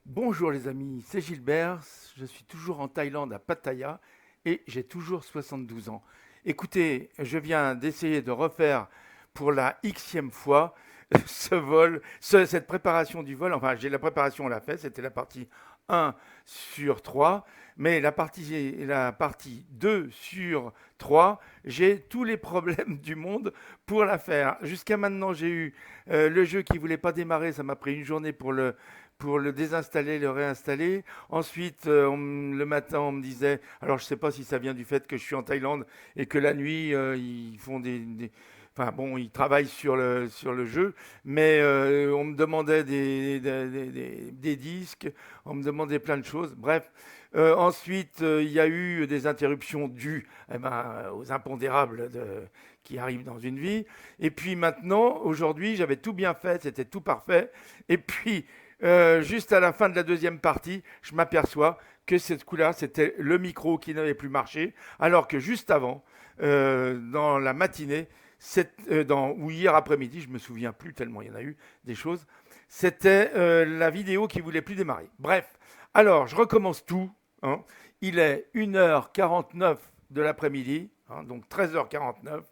Bonjour les amis, c'est Gilbert, je suis toujours en Thaïlande à Pattaya et j'ai toujours 72 ans. Écoutez, je viens d'essayer de refaire pour la xème fois ce vol, cette préparation du vol. Enfin, j'ai la préparation, on l'a fait, c'était la partie 1 sur 3, mais la partie 2 sur 3, j'ai tous les problèmes du monde pour la faire. Jusqu'à maintenant, j'ai eu le jeu qui voulait pas démarrer, ça m'a pris une journée pour le désinstaller, le réinstaller. Ensuite, le matin, on me disait, alors je ne sais pas si ça vient du fait que je suis en Thaïlande et que la nuit, ils font enfin bon, ils travaillent sur le jeu, mais on me demandait des disques, on me demandait plein de choses. Bref, ensuite, il y a eu des interruptions dues aux impondérables qui arrivent dans une vie. Et puis maintenant, aujourd'hui, j'avais tout bien fait, c'était tout parfait. Et puis, juste à la fin de la deuxième partie, je m'aperçois que cette coup-là, c'était le micro qui n'avait plus marché, alors que juste avant, dans la matinée, ou hier après-midi, je me souviens plus tellement il y en a eu des choses, c'était la vidéo qui voulait plus démarrer. Bref, alors je recommence tout, hein. Il est 1h49 de l'après-midi, hein, donc 13h49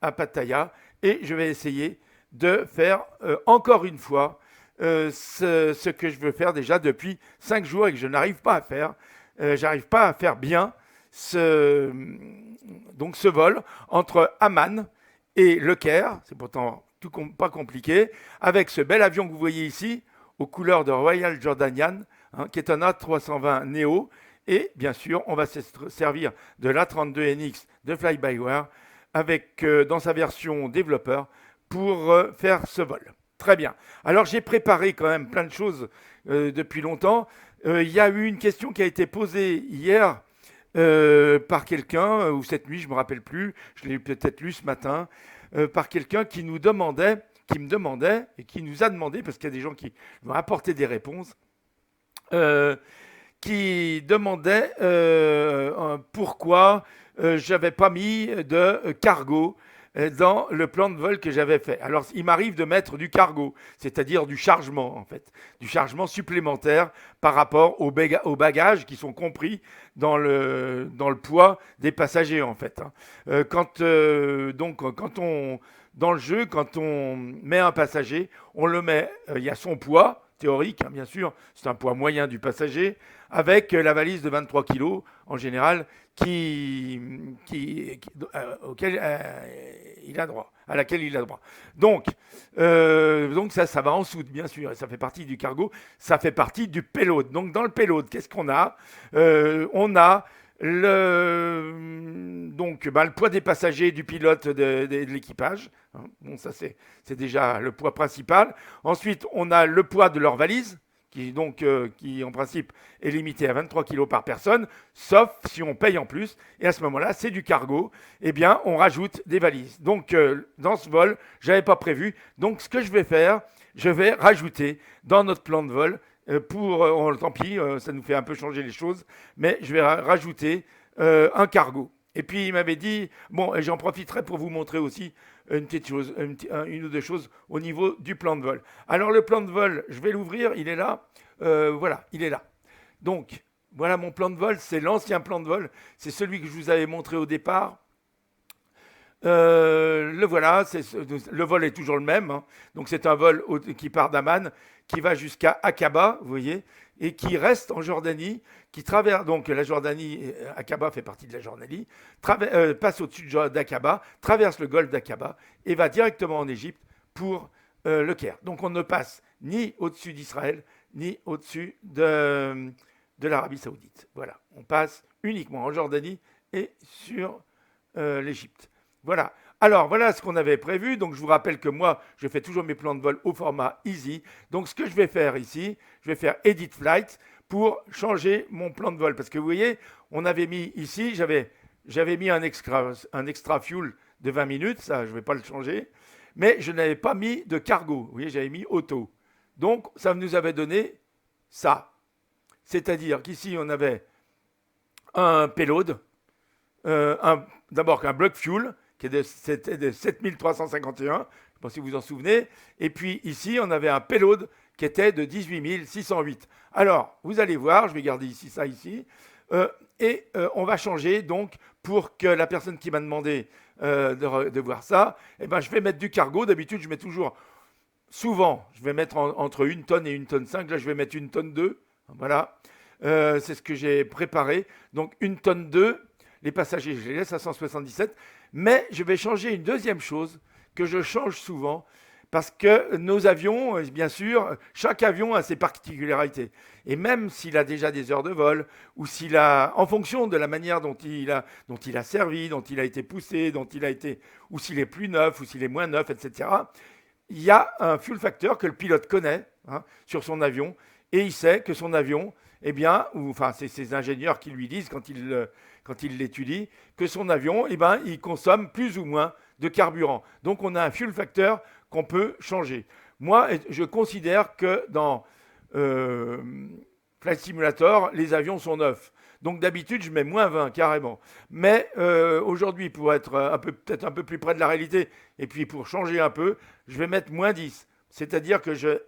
à Pattaya, et je vais essayer de faire encore une fois ce que je veux faire déjà depuis 5 jours et que je n'arrive pas à faire. J'arrive pas à faire bien ce, donc ce vol entre Amman et Le Caire. C'est pourtant pas compliqué. Avec ce bel avion que vous voyez ici, aux couleurs de Royal Jordanian, hein, qui est un A320 Neo. Et bien sûr, on va se servir de l'A32NX de Fly-by-Wire avec, dans sa version développeur pour faire ce vol. Très bien. Alors j'ai préparé quand même plein de choses depuis longtemps. Il y a eu une question qui a été posée hier par quelqu'un, ou cette nuit, je ne me rappelle plus, je l'ai peut-être lu ce matin, par quelqu'un qui me demandait, et qui nous a demandé, parce qu'il y a des gens qui vont apporter des réponses, euh, qui demandait pourquoi j'avais pas mis de cargo dans le plan de vol que j'avais fait. Alors, il m'arrive de mettre du cargo, c'est-à-dire du chargement, en fait, du chargement supplémentaire par rapport aux bagages qui sont compris dans le poids des passagers, en fait, hein. Dans le jeu, quand on met un passager, on le met, il y a son poids théorique, hein, bien sûr, c'est un poids moyen du passager, avec la valise de 23 kilos, en général, auquel il a droit, à laquelle il a droit. Donc ça va en soute, bien sûr, et ça fait partie du cargo, ça fait partie du payload. Donc dans le payload, qu'est-ce qu'on a On a le poids des passagers, du pilote, de l'équipage. Hein. Bon, ça c'est déjà le poids principal. Ensuite, on a le poids de leur valise, qui en principe est limité à 23 kilos par personne, sauf si on paye en plus. Et à ce moment-là, c'est du cargo. Eh bien, on rajoute des valises. Donc, dans ce vol, je n'avais pas prévu. Donc, ce que je vais faire, je vais rajouter dans notre plan de vol, tant pis, ça nous fait un peu changer les choses, mais je vais rajouter un cargo. Et puis il m'avait dit, bon, et j'en profiterai pour vous montrer aussi une petite chose, une ou deux choses au niveau du plan de vol. Alors le plan de vol, je vais l'ouvrir, il est là. Voilà, il est là. Donc, voilà mon plan de vol, c'est l'ancien plan de vol, c'est celui que je vous avais montré au départ. Le voilà, le vol est toujours le même, hein. Donc c'est un vol qui part d'Amman, qui va jusqu'à Aqaba, vous voyez, et qui reste en Jordanie, qui traverse donc la Jordanie. Aqaba fait partie de la Jordanie, passe au-dessus d'Aqaba, traverse le golfe d'Aqaba et va directement en Égypte pour le Caire. Donc on ne passe ni au-dessus d'Israël, ni au-dessus de l'Arabie Saoudite. Voilà, on passe uniquement en Jordanie et sur l'Égypte. Voilà. Alors, voilà ce qu'on avait prévu. Donc, je vous rappelle que moi, je fais toujours mes plans de vol au format Easy. Donc, ce que je vais faire ici, je vais faire Edit Flight pour changer mon plan de vol. Parce que vous voyez, on avait mis ici, j'avais mis un extra fuel de 20 minutes. Ça, je ne vais pas le changer. Mais je n'avais pas mis de cargo. Vous voyez, j'avais mis auto. Donc, ça nous avait donné ça. C'est-à-dire qu'ici, on avait un payload, d'abord un block fuel c'était de 7351, je ne sais pas si vous vous en souvenez. Et puis ici, on avait un payload qui était de 18 608. Alors, vous allez voir, je vais garder ici ça ici, on va changer donc pour que la personne qui m'a demandé de voir ça, eh ben, je vais mettre du cargo. D'habitude, je mets toujours, souvent, je vais mettre entre 1 tonne et 1 tonne 5. Là, je vais mettre 1 tonne 2. Voilà. C'est ce que j'ai préparé. Donc, 1 tonne 2. Les passagers, je les laisse à 177. Mais je vais changer une deuxième chose que je change souvent. Parce que nos avions, bien sûr, chaque avion a ses particularités. Et même s'il a déjà des heures de vol, ou s'il a, en fonction de la manière dont il a servi, dont il a été poussé, ou s'il est plus neuf, ou s'il est moins neuf, etc., il y a un fuel factor que le pilote connaît sur son avion, et il sait que son avion, eh bien, enfin, c'est ses ingénieurs qui lui disent quand il l'étudie, que son avion, eh ben, il consomme plus ou moins de carburant. Donc, on a un fuel factor qu'on peut changer. Moi, je considère que dans Flight Simulator, les avions sont neufs. Donc d'habitude, je mets moins 20 carrément. Mais aujourd'hui, pour être peut-être un peu plus près de la réalité, et puis pour changer un peu, je vais mettre moins 10. C'est-à-dire que je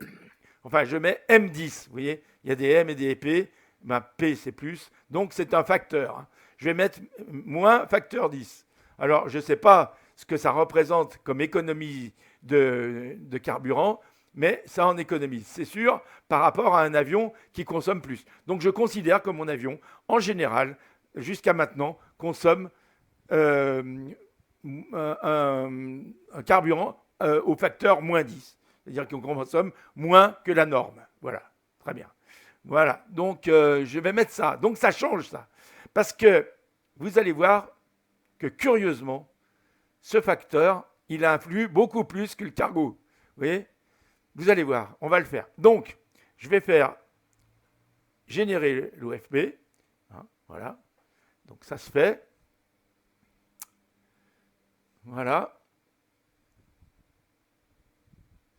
mets M10. Vous voyez, il y a des M et des P. Ben, P, c'est plus. Donc c'est un facteur. Je vais mettre moins facteur 10. Alors, je ne sais pas ce que ça représente comme économie de carburant, mais ça en économise, c'est sûr, par rapport à un avion qui consomme plus. Donc je considère que mon avion, en général, jusqu'à maintenant, consomme un carburant au facteur moins 10. C'est-à-dire qu'on consomme moins que la norme. Voilà, très bien. Voilà, donc je vais mettre ça. Donc ça change ça. Parce que vous allez voir que curieusement, ce facteur, il influe beaucoup plus que le cargo. Vous voyez ? Vous allez voir, on va le faire. Donc, je vais faire générer l'OFB. Voilà. Donc, ça se fait. Voilà.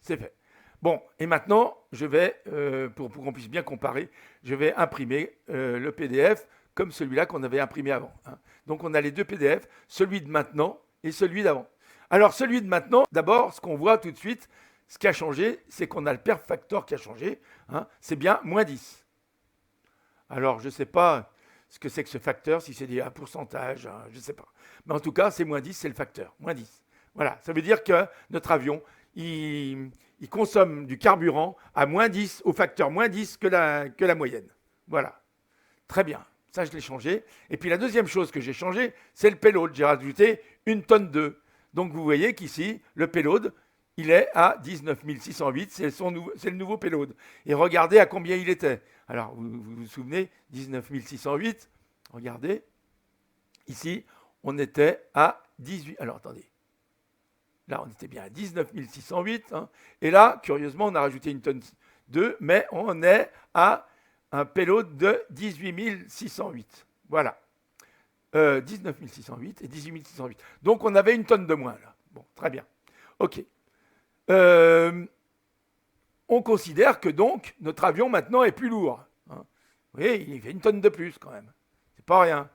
C'est fait. Bon, et maintenant, je vais, pour qu'on puisse bien comparer, je vais imprimer le PDF comme celui-là qu'on avait imprimé avant. Donc, on a les deux PDF, celui de maintenant et celui d'avant. Alors, celui de maintenant, d'abord, ce qu'on voit tout de suite, ce qui a changé, c'est qu'on a le perf factor qui a changé. C'est bien moins 10. Alors, je ne sais pas ce que c'est que ce facteur, si c'est un pourcentage, je ne sais pas. Mais en tout cas, c'est moins 10, c'est le facteur. Moins 10. Voilà, ça veut dire que notre avion, il consomme du carburant à moins 10, au facteur moins 10 que la moyenne. Voilà. Très bien. Ça, je l'ai changé. Et puis, la deuxième chose que j'ai changé, c'est le payload. J'ai rajouté 1 tonne 2. Donc, vous voyez qu'ici, le payload, il est à 19 608. C'est le nouveau payload. Et regardez à combien il était. Alors, vous souvenez, 19 608. Regardez. Ici, on était à 18. Alors, attendez. Là, on était bien à 19 608. Et là, curieusement, on a rajouté 1 tonne 2, mais on est à un payload de 18 608. Voilà. 19 608 et 18 608. Donc, on avait 1 tonne de moins, là. Bon, très bien. OK. On considère que, donc, notre avion, maintenant, est plus lourd. Vous voyez, il fait 1 tonne de plus, quand même. C'est pas rien.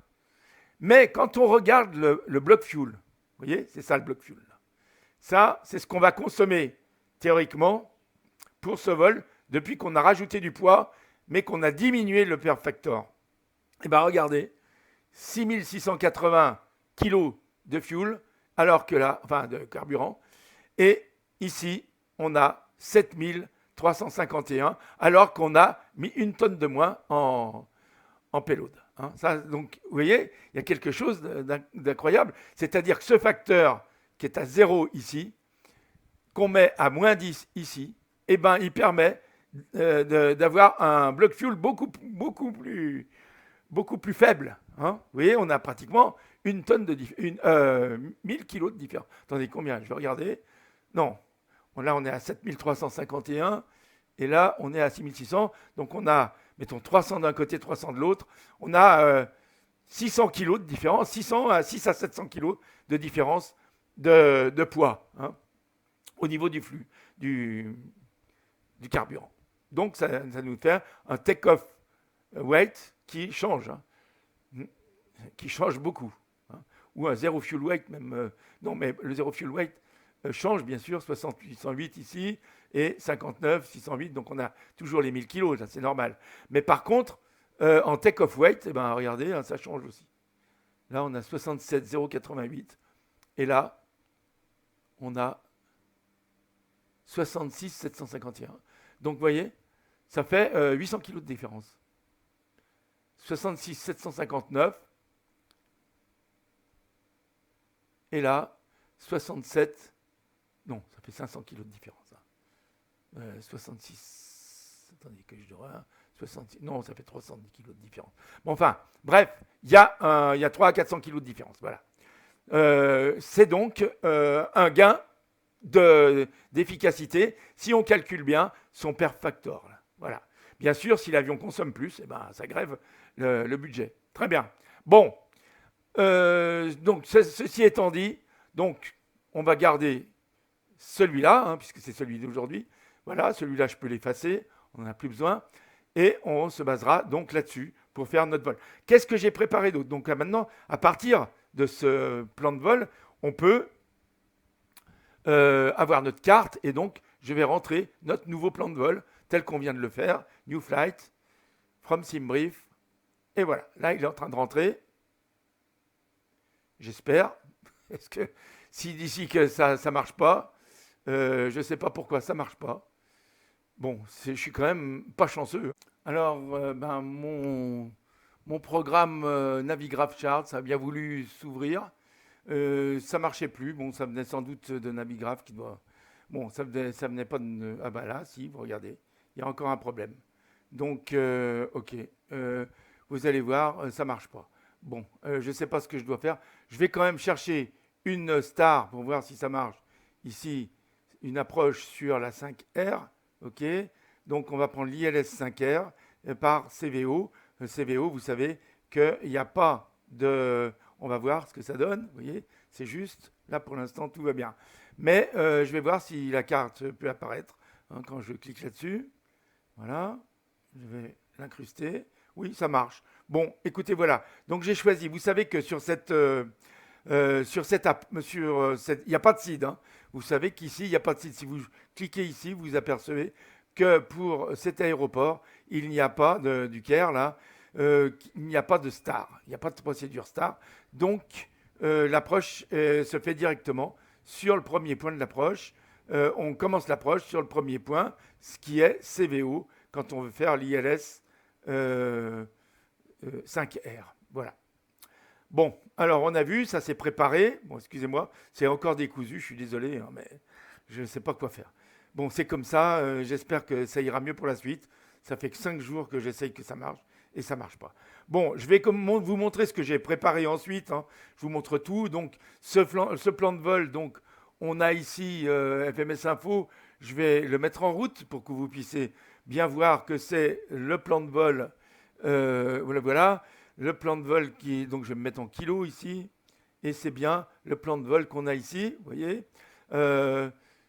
Mais quand on regarde le bloc fuel, vous voyez, c'est ça, le bloc fuel, là. Ça, c'est ce qu'on va consommer, théoriquement, pour ce vol, depuis qu'on a rajouté du poids, mais qu'on a diminué le perf factor. Et bien, regardez, 6680 kg de fuel, alors que là, enfin, de carburant, et ici, on a 7351, alors qu'on a mis 1 tonne de moins en payload. Ça, donc, vous voyez, il y a quelque chose d'incroyable. C'est-à-dire que ce facteur qui est à 0 ici, qu'on met à moins 10 ici, eh ben, il permet d'avoir un bloc fuel beaucoup plus faible. Vous voyez, on a pratiquement 1 tonne de 1000 kilos de différence. Attendez, combien? Je vais regarder. Non. Là, on est à 7351. Et là, on est à 6600. Donc, on a, mettons, 300 d'un côté, 300 de l'autre. On a 600 kilos de différence, 6 à 700 kilos de différence de poids au niveau du flux, du carburant. Donc, ça nous fait un take-off weight qui change, qui change beaucoup. Ou un zero fuel weight même. Non, mais le zero fuel weight, change, bien sûr, 6808 ici et 59, 608. Donc, on a toujours les 1000 kilos, c'est normal. Mais par contre, en take-off weight, eh ben, regardez, hein, ça change aussi. Là, on a 67,088. Et là, on a 66,751. Donc, vous voyez, ça fait 800 kilos de différence. 66,759. Et là, 67. Non, ça fait 500 kilos de différence. 66. Attendez que je dois. 66, non, ça fait 310 kilos de différence. Bon, enfin, bref, il y a 3 à 400 kilos de différence. Voilà. C'est donc un gain d'efficacité si on calcule bien son perf factor. Là. Voilà. Bien sûr, si l'avion consomme plus, eh ben, ça grève le budget. Très bien. Bon. Donc, ceci étant dit, donc, on va garder celui-là, hein, puisque c'est celui d'aujourd'hui. Voilà, celui-là, je peux l'effacer. On n'en a plus besoin. Et on se basera donc là-dessus pour faire notre vol. Qu'est-ce que j'ai préparé d'autre? Donc là, maintenant, à partir de ce plan de vol, on peut avoir notre carte et donc je vais rentrer notre nouveau plan de vol tel qu'on vient de le faire. New flight, from SimBrief. Et voilà, là, il est en train de rentrer. J'espère. Est-ce que si d'ici que ça ne marche pas, je ne sais pas pourquoi ça ne marche pas. Bon, je suis quand même pas chanceux. Alors, mon programme Navigraph Chart, ça a bien voulu s'ouvrir. Ça marchait plus. Bon, ça venait sans doute de Navigraph qui doit. Bon, ça venait pas de. Ah bah là, si, vous regardez, il y a encore un problème. Donc, ok, vous allez voir, ça marche pas. Bon, je ne sais pas ce que je dois faire. Je vais quand même chercher une star pour voir si ça marche. Ici, une approche sur la 5R. Ok, donc on va prendre l'ILS 5R par CVO. CVO, vous savez qu'il n'y a pas de. On va voir ce que ça donne. Vous voyez, c'est juste. Là, pour l'instant, tout va bien. Mais je vais voir si la carte peut apparaître hein, quand je clique là-dessus. Voilà. Je vais l'incruster. Oui, ça marche. Bon, écoutez, voilà. Donc j'ai choisi. Vous savez que sur cette app, il n'y a pas de seed. Hein. Vous savez qu'ici, il n'y a pas de seed. Si vous cliquez ici, vous apercevez que pour cet aéroport, il n'y a pas du Caire, là, il n'y a pas de star. Il n'y a pas de procédure star. Donc, l'approche se fait directement sur le premier point de l'approche. On commence l'approche sur le premier point, ce qui est CVO, quand on veut faire l'ILS 5R. Voilà. Bon, alors on a vu, ça s'est préparé. Bon, excusez-moi, c'est encore décousu, je suis désolé, hein, mais je ne sais pas quoi faire. Bon, c'est comme ça, j'espère que ça ira mieux pour la suite. Ça fait que 5 jours que j'essaye que ça marche et ça ne marche pas. Bon, je vais vous montrer ce que j'ai préparé ensuite. Hein. Je vous montre tout. Donc, ce plan de vol, donc, on a ici FMS Info. Je vais le mettre en route pour que vous puissiez bien voir que c'est le plan de vol. Voilà. Le plan de vol donc je vais me mettre en kilos ici, et c'est bien le plan de vol qu'on a ici, vous voyez,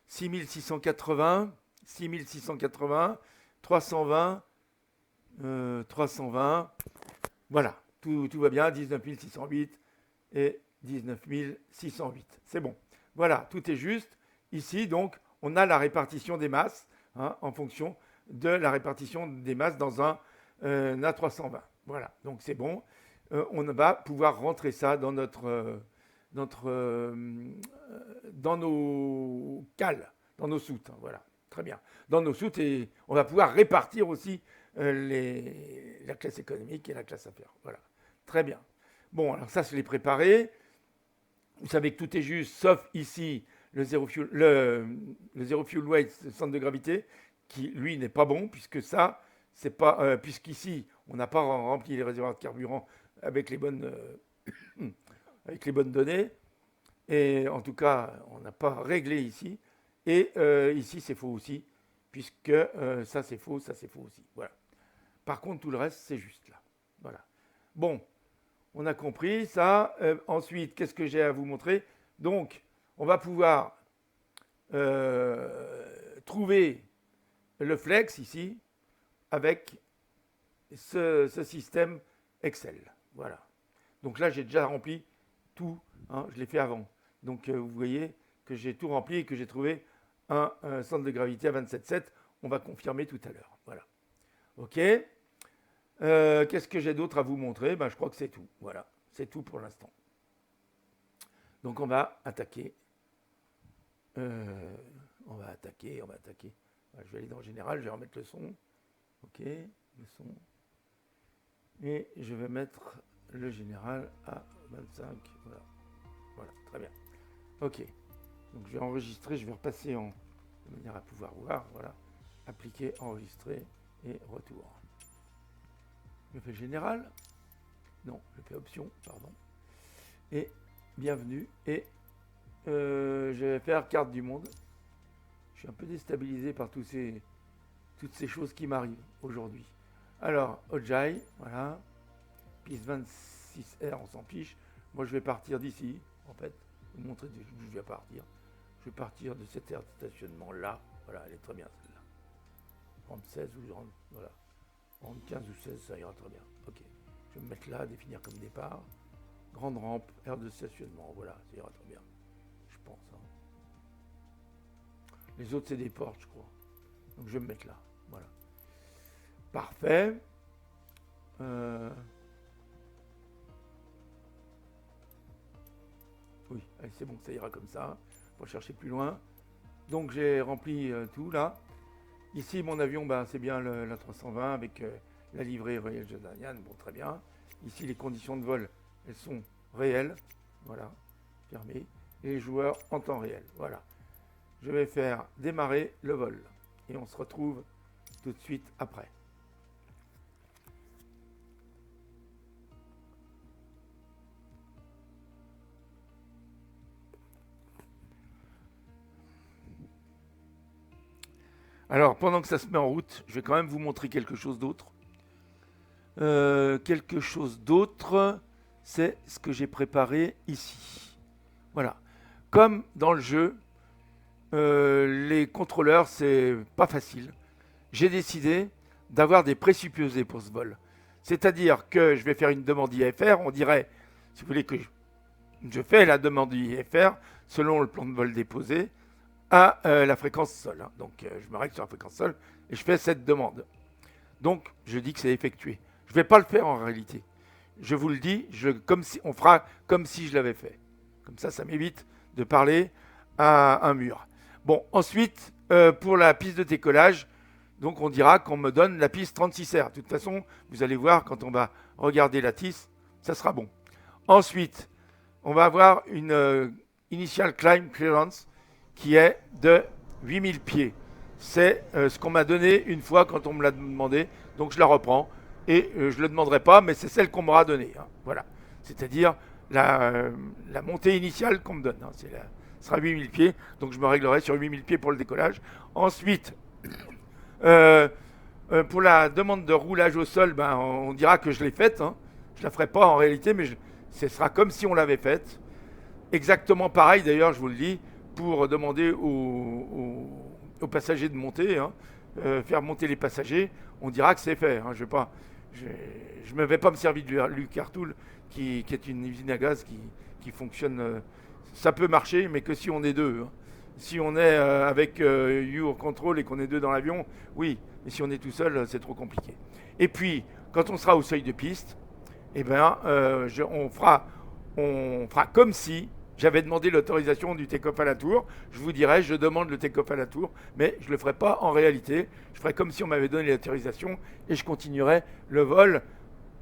6680, 6680, 320, 320, voilà, tout va bien, 19608 et 19608, c'est bon. Voilà, tout est juste. Ici, donc, on a la répartition des masses, hein, en fonction de la répartition des masses dans un A320. Voilà, donc c'est bon. On va pouvoir rentrer ça dans dans nos cales, dans nos soutes. Hein, voilà, très bien. Dans nos soutes, et on va pouvoir répartir aussi la classe économique et la classe affaires. Voilà, très bien. Bon, alors ça, je l'ai préparé. Vous savez que tout est juste, sauf ici le zero fuel weight, le centre de gravité, qui lui n'est pas bon, puisque ça, c'est pas, puisqu'ici, on n'a pas rempli les réservoirs de carburant avec les bonnes données. Et en tout cas, on n'a pas réglé ici. Et ici, c'est faux aussi, puisque ça, c'est faux aussi. Voilà. Par contre, tout le reste, c'est juste là. Voilà. Bon, on a compris ça. Ensuite, qu'est-ce que j'ai à vous montrer? Donc, on va pouvoir trouver le flex ici avec ce système Excel. Voilà. Donc là, j'ai déjà rempli tout. Hein, je l'ai fait avant. Donc vous voyez que j'ai tout rempli et que j'ai trouvé un centre de gravité à 27,7. On va confirmer tout à l'heure. Voilà. OK. Qu'est-ce que j'ai d'autre à vous montrer? Je crois que c'est tout. Voilà. C'est tout pour l'instant. Donc on va attaquer. On va attaquer. Je vais aller dans le général, je vais remettre le son. OK. Le son. Et je vais mettre le général à 25. Voilà. Voilà. Très bien. OK. Donc je vais enregistrer, je vais repasser de manière à pouvoir voir. Voilà. Appliquer, enregistrer et retour. Je fais général. Non, je fais option, pardon. Et bienvenue. Et je vais faire carte du monde. Je suis un peu déstabilisé par toutes ces choses qui m'arrivent aujourd'hui. Alors, Ojai, voilà. Piste 26R, on s'en fiche. Moi, je vais partir d'ici, en fait. Vous montrer d'où je vais partir. Je vais partir de cette aire de stationnement là. Voilà, elle est très bien celle-là. 36 ou voilà. 15 ou 16, ça ira très bien. Ok. Je vais me mettre là, définir comme départ. Grande rampe, aire de stationnement. Voilà, ça ira très bien. Je pense. Les autres, c'est des portes, je crois. Donc je vais me mettre là. Voilà. Parfait. Oui, allez, c'est bon, ça ira comme ça. On va chercher plus loin. Donc j'ai rempli tout là. Ici, mon avion, c'est bien la 320 avec la livrée Royal Jordanian. Bon, très bien. Ici, les conditions de vol, elles sont réelles. Voilà, fermé. Et les joueurs en temps réel. Voilà. Je vais faire démarrer le vol. Et on se retrouve tout de suite après. Alors, pendant que ça se met en route, je vais quand même vous montrer quelque chose d'autre. Quelque chose d'autre, c'est ce que j'ai préparé ici. Voilà. Comme dans le jeu, les contrôleurs, c'est pas facile. J'ai décidé d'avoir des présupposés pour ce vol. C'est-à-dire que je vais faire une demande IFR, on dirait, si vous voulez que je fais la demande IFR selon le plan de vol déposé à la fréquence sol. Donc je me règle sur la fréquence sol et je fais cette demande. Donc je dis que c'est effectué. Je ne vais pas le faire en réalité. Je vous le dis, on fera comme si je l'avais fait. Comme ça m'évite de parler à un mur. Bon, ensuite, pour la piste de décollage, donc on dira qu'on me donne la piste 36R. De toute façon, vous allez voir, quand on va regarder la TIS, ça sera bon. Ensuite, on va avoir une Initial Climb Clearance qui est de 8000 pieds. C'est ce qu'on m'a donné une fois quand on me l'a demandé, donc je la reprends. Et je ne le demanderai pas, mais c'est celle qu'on m'aura donnée. Voilà. C'est-à-dire la montée initiale qu'on me donne. Ce sera 8000 pieds, donc je me réglerai sur 8000 pieds pour le décollage. Ensuite, pour la demande de roulage au sol, on dira que je l'ai faite. Je ne la ferai pas en réalité, mais ce sera comme si on l'avait faite. Exactement pareil, d'ailleurs, je vous le dis, pour demander aux passagers de monter, faire monter les passagers, on dira que c'est fait. Je ne vais pas me servir de Luc Cartoul, qui est une usine à gaz qui fonctionne. Ça peut marcher, mais que si on est deux. Si on est avec Eurocontrol et qu'on est deux dans l'avion, oui. Mais si on est tout seul, c'est trop compliqué. Et puis, quand on sera au seuil de piste, on fera comme si j'avais demandé l'autorisation du take-off à la tour. Je vous dirai, je demande le take-off à la tour, mais je ne le ferai pas en réalité. Je ferai comme si on m'avait donné l'autorisation et je continuerai le vol.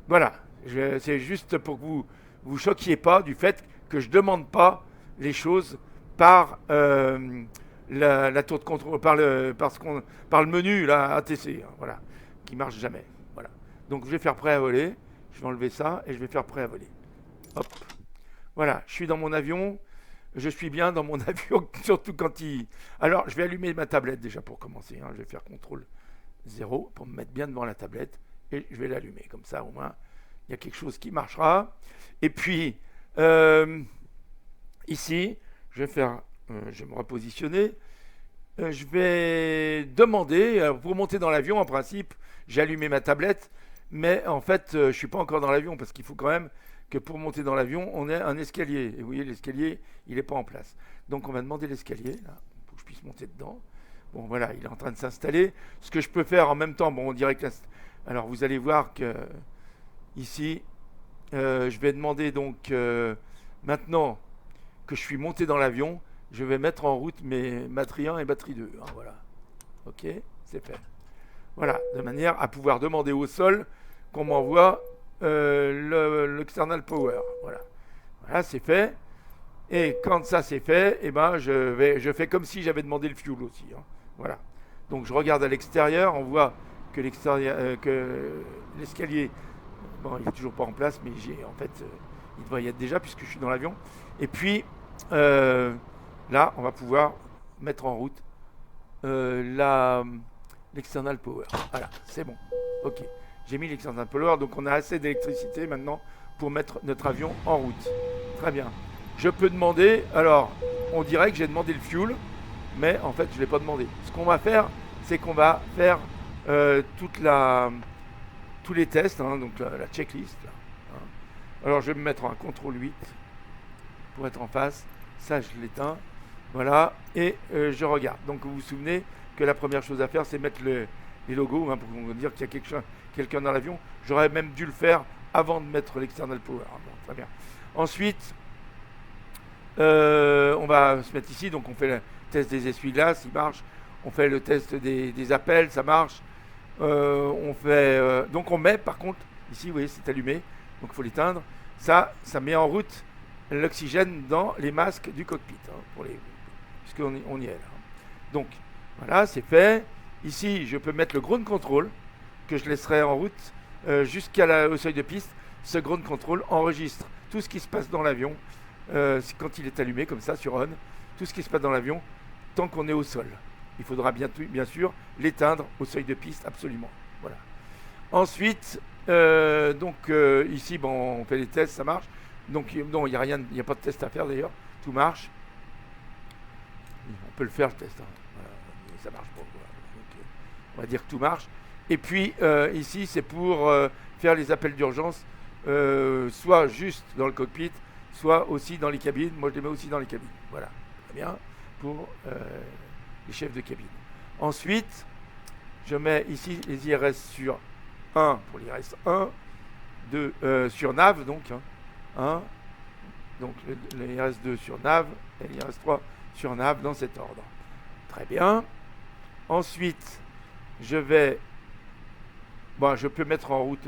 Voilà, c'est juste pour que vous choquiez pas du fait que je ne demande pas les choses par la tour de contrôle, par le menu là, ATC, voilà, qui marche jamais. Voilà. Donc je vais faire prêt à voler. Je vais enlever ça et je vais faire prêt à voler. Hop. Voilà, je suis dans mon avion, je suis bien dans mon avion, surtout quand il... Alors, je vais allumer ma tablette déjà pour commencer, je vais faire CTRL 0 pour me mettre bien devant la tablette, et je vais l'allumer, comme ça au moins, il y a quelque chose qui marchera. Et puis, ici, je vais me repositionner, je vais demander, pour monter dans l'avion, en principe, j'ai allumé ma tablette, mais en fait, je ne suis pas encore dans l'avion, parce qu'il faut quand même que pour monter dans l'avion, on ait un escalier. Et vous voyez, l'escalier, il n'est pas en place. Donc on va demander l'escalier, là, pour que je puisse monter dedans. Bon voilà, il est en train de s'installer. Ce que je peux faire en même temps, bon on dirait que... Alors vous allez voir que ici, je vais demander donc maintenant que je suis monté dans l'avion, je vais mettre en route mes batterie 1 et batterie 2. Hein, voilà. Ok, c'est fait. Voilà, de manière à pouvoir demander au sol qu'on m'envoie l'external power. Voilà, voilà c'est fait. Et quand ça c'est fait, eh ben je fais comme si j'avais demandé le fuel aussi. Hein. Voilà. Donc je regarde à l'extérieur, on voit que l'escalier, bon, il est toujours pas en place, mais en fait, il devrait y être déjà puisque je suis dans l'avion. Et puis là, on va pouvoir mettre en route l'external power. Voilà, c'est bon. Ok, j'ai mis l'external power, donc on a assez d'électricité maintenant pour mettre notre avion en route. Très bien. Je peux demander, alors on dirait que j'ai demandé le fuel, mais en fait je ne l'ai pas demandé. Ce qu'on va faire, c'est qu'on va faire tous les tests, hein, donc la checklist. Là, hein. Alors je vais me mettre en contrôle 8 pour être en face. Ça je l'éteins. Voilà, et je regarde. Donc vous vous souvenez que la première chose à faire, c'est mettre les logos, hein, pour dire qu'il y a quelqu'un dans l'avion. J'aurais même dû le faire avant de mettre l'external power. Bon, très bien. Ensuite, on va se mettre ici, donc on fait le test des essuie-glaces, il marche. On fait le test des appels, ça marche. Donc on met, par contre, ici, vous voyez, c'est allumé, donc il faut l'éteindre. Ça met en route l'oxygène dans les masques du cockpit, hein, puisqu'on y est là. Donc, voilà, c'est fait. Ici, je peux mettre le ground control, que je laisserai en route jusqu'au seuil de piste. Ce ground control enregistre tout ce qui se passe dans l'avion, quand il est allumé, comme ça, sur on, tout ce qui se passe dans l'avion, tant qu'on est au sol. Il faudra bien sûr l'éteindre au seuil de piste, absolument. Voilà. Ensuite, ici, bon, on fait les tests, ça marche. Donc, non, il n'y a pas de test à faire d'ailleurs, tout marche. On peut le faire le test, hein. Voilà, ça marche pas. Voilà. Donc, on va dire que tout marche. Et puis, ici, c'est pour faire les appels d'urgence, soit juste dans le cockpit, soit aussi dans les cabines. Moi, je les mets aussi dans les cabines. Voilà, très bien, pour les chefs de cabine. Ensuite, je mets ici les IRS sur 1 pour l'IRS 1, 2 sur nav, donc 1, donc l'IRS 2 sur nav et l'IRS 3 sur nav dans cet ordre. Très bien. Ensuite, je peux mettre en route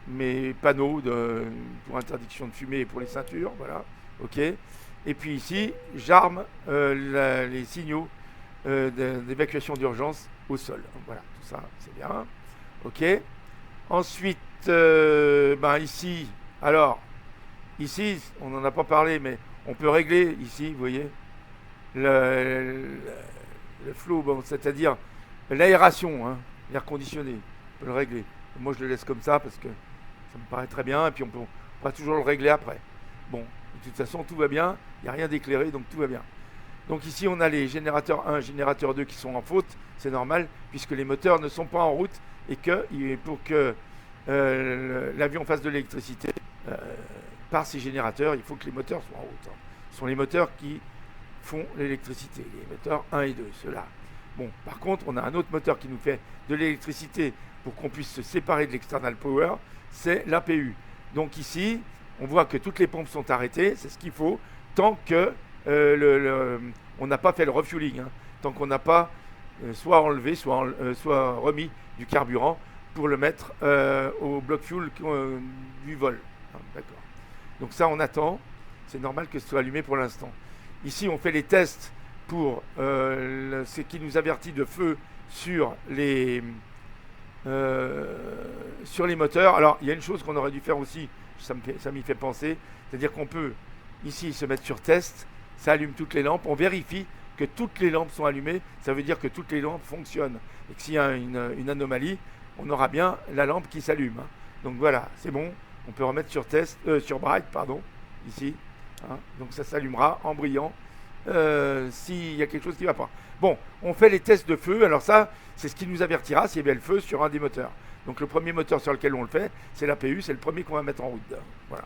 mes panneaux pour interdiction de fumer et pour les ceintures, voilà, ok. Et puis ici, j'arme les signaux d'évacuation d'urgence au sol. Voilà, tout ça, c'est bien, ok. Ensuite, ici, on n'en a pas parlé, mais on peut régler ici, vous voyez, le flow, bon, c'est-à-dire l'aération, hein, l'air conditionné, on peut le régler. Moi, je le laisse comme ça parce que ça me paraît très bien, et puis on pourra toujours le régler après. Bon, de toute façon, tout va bien, il n'y a rien d'éclairé, donc tout va bien. Donc ici, on a les générateurs 1, générateurs 2 qui sont en faute, c'est normal, puisque les moteurs ne sont pas en route, et pour que l'avion fasse de l'électricité par ces générateurs, il faut que les moteurs soient en route. Hein. Ce sont les moteurs qui font l'électricité, les moteurs 1 et 2, ceux-là. Bon, par contre, on a un autre moteur qui nous fait de l'électricité pour qu'on puisse se séparer de l'external power, c'est l'APU. Donc ici, on voit que toutes les pompes sont arrêtées, c'est ce qu'il faut, tant que on n'a pas fait le refueling, hein, tant qu'on n'a pas soit enlevé, soit remis du carburant pour le mettre au bloc fuel du vol. Ah, d'accord. Donc ça, on attend. C'est normal que ce soit allumé pour l'instant. Ici, on fait les tests pour ce qui nous avertit de feu sur les moteurs. Alors, il y a une chose qu'on aurait dû faire aussi, ça m'y fait penser, c'est-à-dire qu'on peut ici se mettre sur test, ça allume toutes les lampes, on vérifie que toutes les lampes sont allumées, ça veut dire que toutes les lampes fonctionnent. Et que s'il y a une anomalie, on aura bien la lampe qui s'allume. Hein. Donc voilà, c'est bon, on peut remettre sur sur bright, pardon, ici. Hein. Donc ça s'allumera en brillant s'il y a quelque chose qui ne va pas. Bon, on fait les tests de feu, alors ça, c'est ce qui nous avertira s'il y a bien le feu sur un des moteurs. Donc le premier moteur sur lequel on le fait, c'est l'APU, c'est le premier qu'on va mettre en route. Voilà.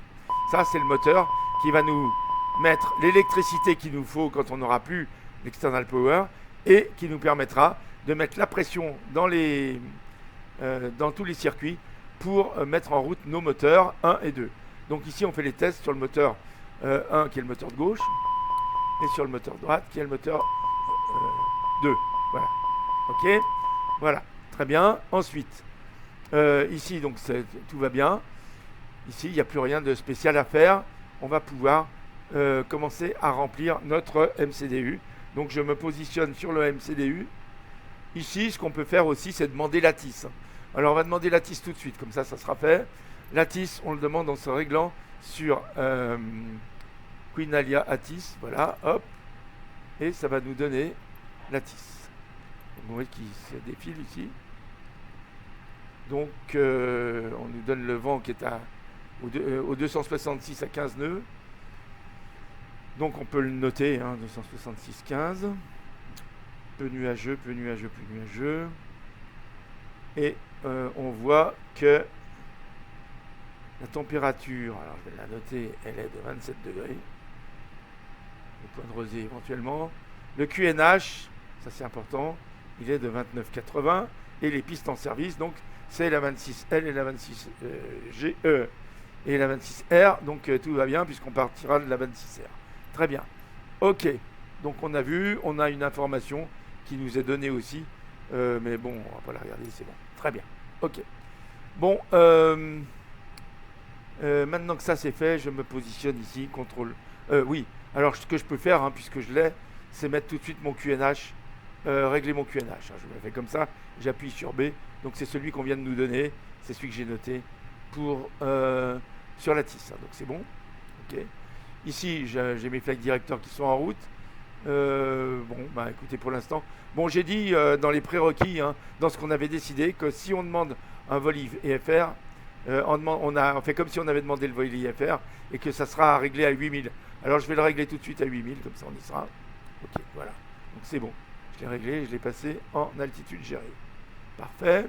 Ça, c'est le moteur qui va nous mettre l'électricité qu'il nous faut quand on n'aura plus l'external power et qui nous permettra de mettre la pression dans tous les circuits pour mettre en route nos moteurs 1 et 2. Donc ici, on fait les tests sur le moteur 1 qui est le moteur de gauche et sur le moteur de droite qui est le moteur 2. Voilà. Ok. Voilà. Très bien. Ensuite, ici, donc tout va bien. Ici, il n'y a plus rien de spécial à faire. On va pouvoir commencer à remplir notre MCDU. Donc, je me positionne sur le MCDU. Ici, ce qu'on peut faire aussi, c'est demander Lattice. Alors, on va demander Lattice tout de suite. Comme ça sera fait. Lattice, on le demande en se réglant sur Queen-Alia Lattice. Voilà, hop. Et ça va nous donner Lattice. Donc, vous voyez qu'il se défile ici. Donc, on nous donne le vent qui est au 266 à 15 nœuds. Donc, on peut le noter, 266, 15. Peu nuageux, peu nuageux, peu nuageux. Et on voit que la température, alors je vais la noter, elle est de 27 degrés. Le point de rosée éventuellement. Le QNH, ça c'est important, il est de 29,80. Et les pistes en service, donc c'est la 26L et la 26GE et la 26R. Donc tout va bien puisqu'on partira de la 26R. Très bien. Ok. Donc on a vu, on a une information qui nous est donnée aussi. Mais bon, on va pas la regarder, c'est bon. Très bien. Ok. Bon, maintenant que ça c'est fait, je me positionne ici, contrôle. Oui, alors ce que je peux faire, puisque je l'ai, c'est mettre tout de suite mon QNH, régler mon QNH. Je me fais comme ça, j'appuie sur B. Donc c'est celui qu'on vient de nous donner, c'est celui que j'ai noté sur Lattice. Donc c'est bon. Ok. Ici, j'ai mes flags directeurs qui sont en route. Écoutez, pour l'instant, j'ai dit dans les prérequis, dans ce qu'on avait décidé, que si on demande un vol IFR, on fait comme si on avait demandé le vol IFR et que ça sera réglé à 8000. Alors je vais le régler tout de suite à 8000, comme ça on y sera. Ok, voilà. Donc c'est bon. Je l'ai réglé, je l'ai passé en altitude gérée. Parfait.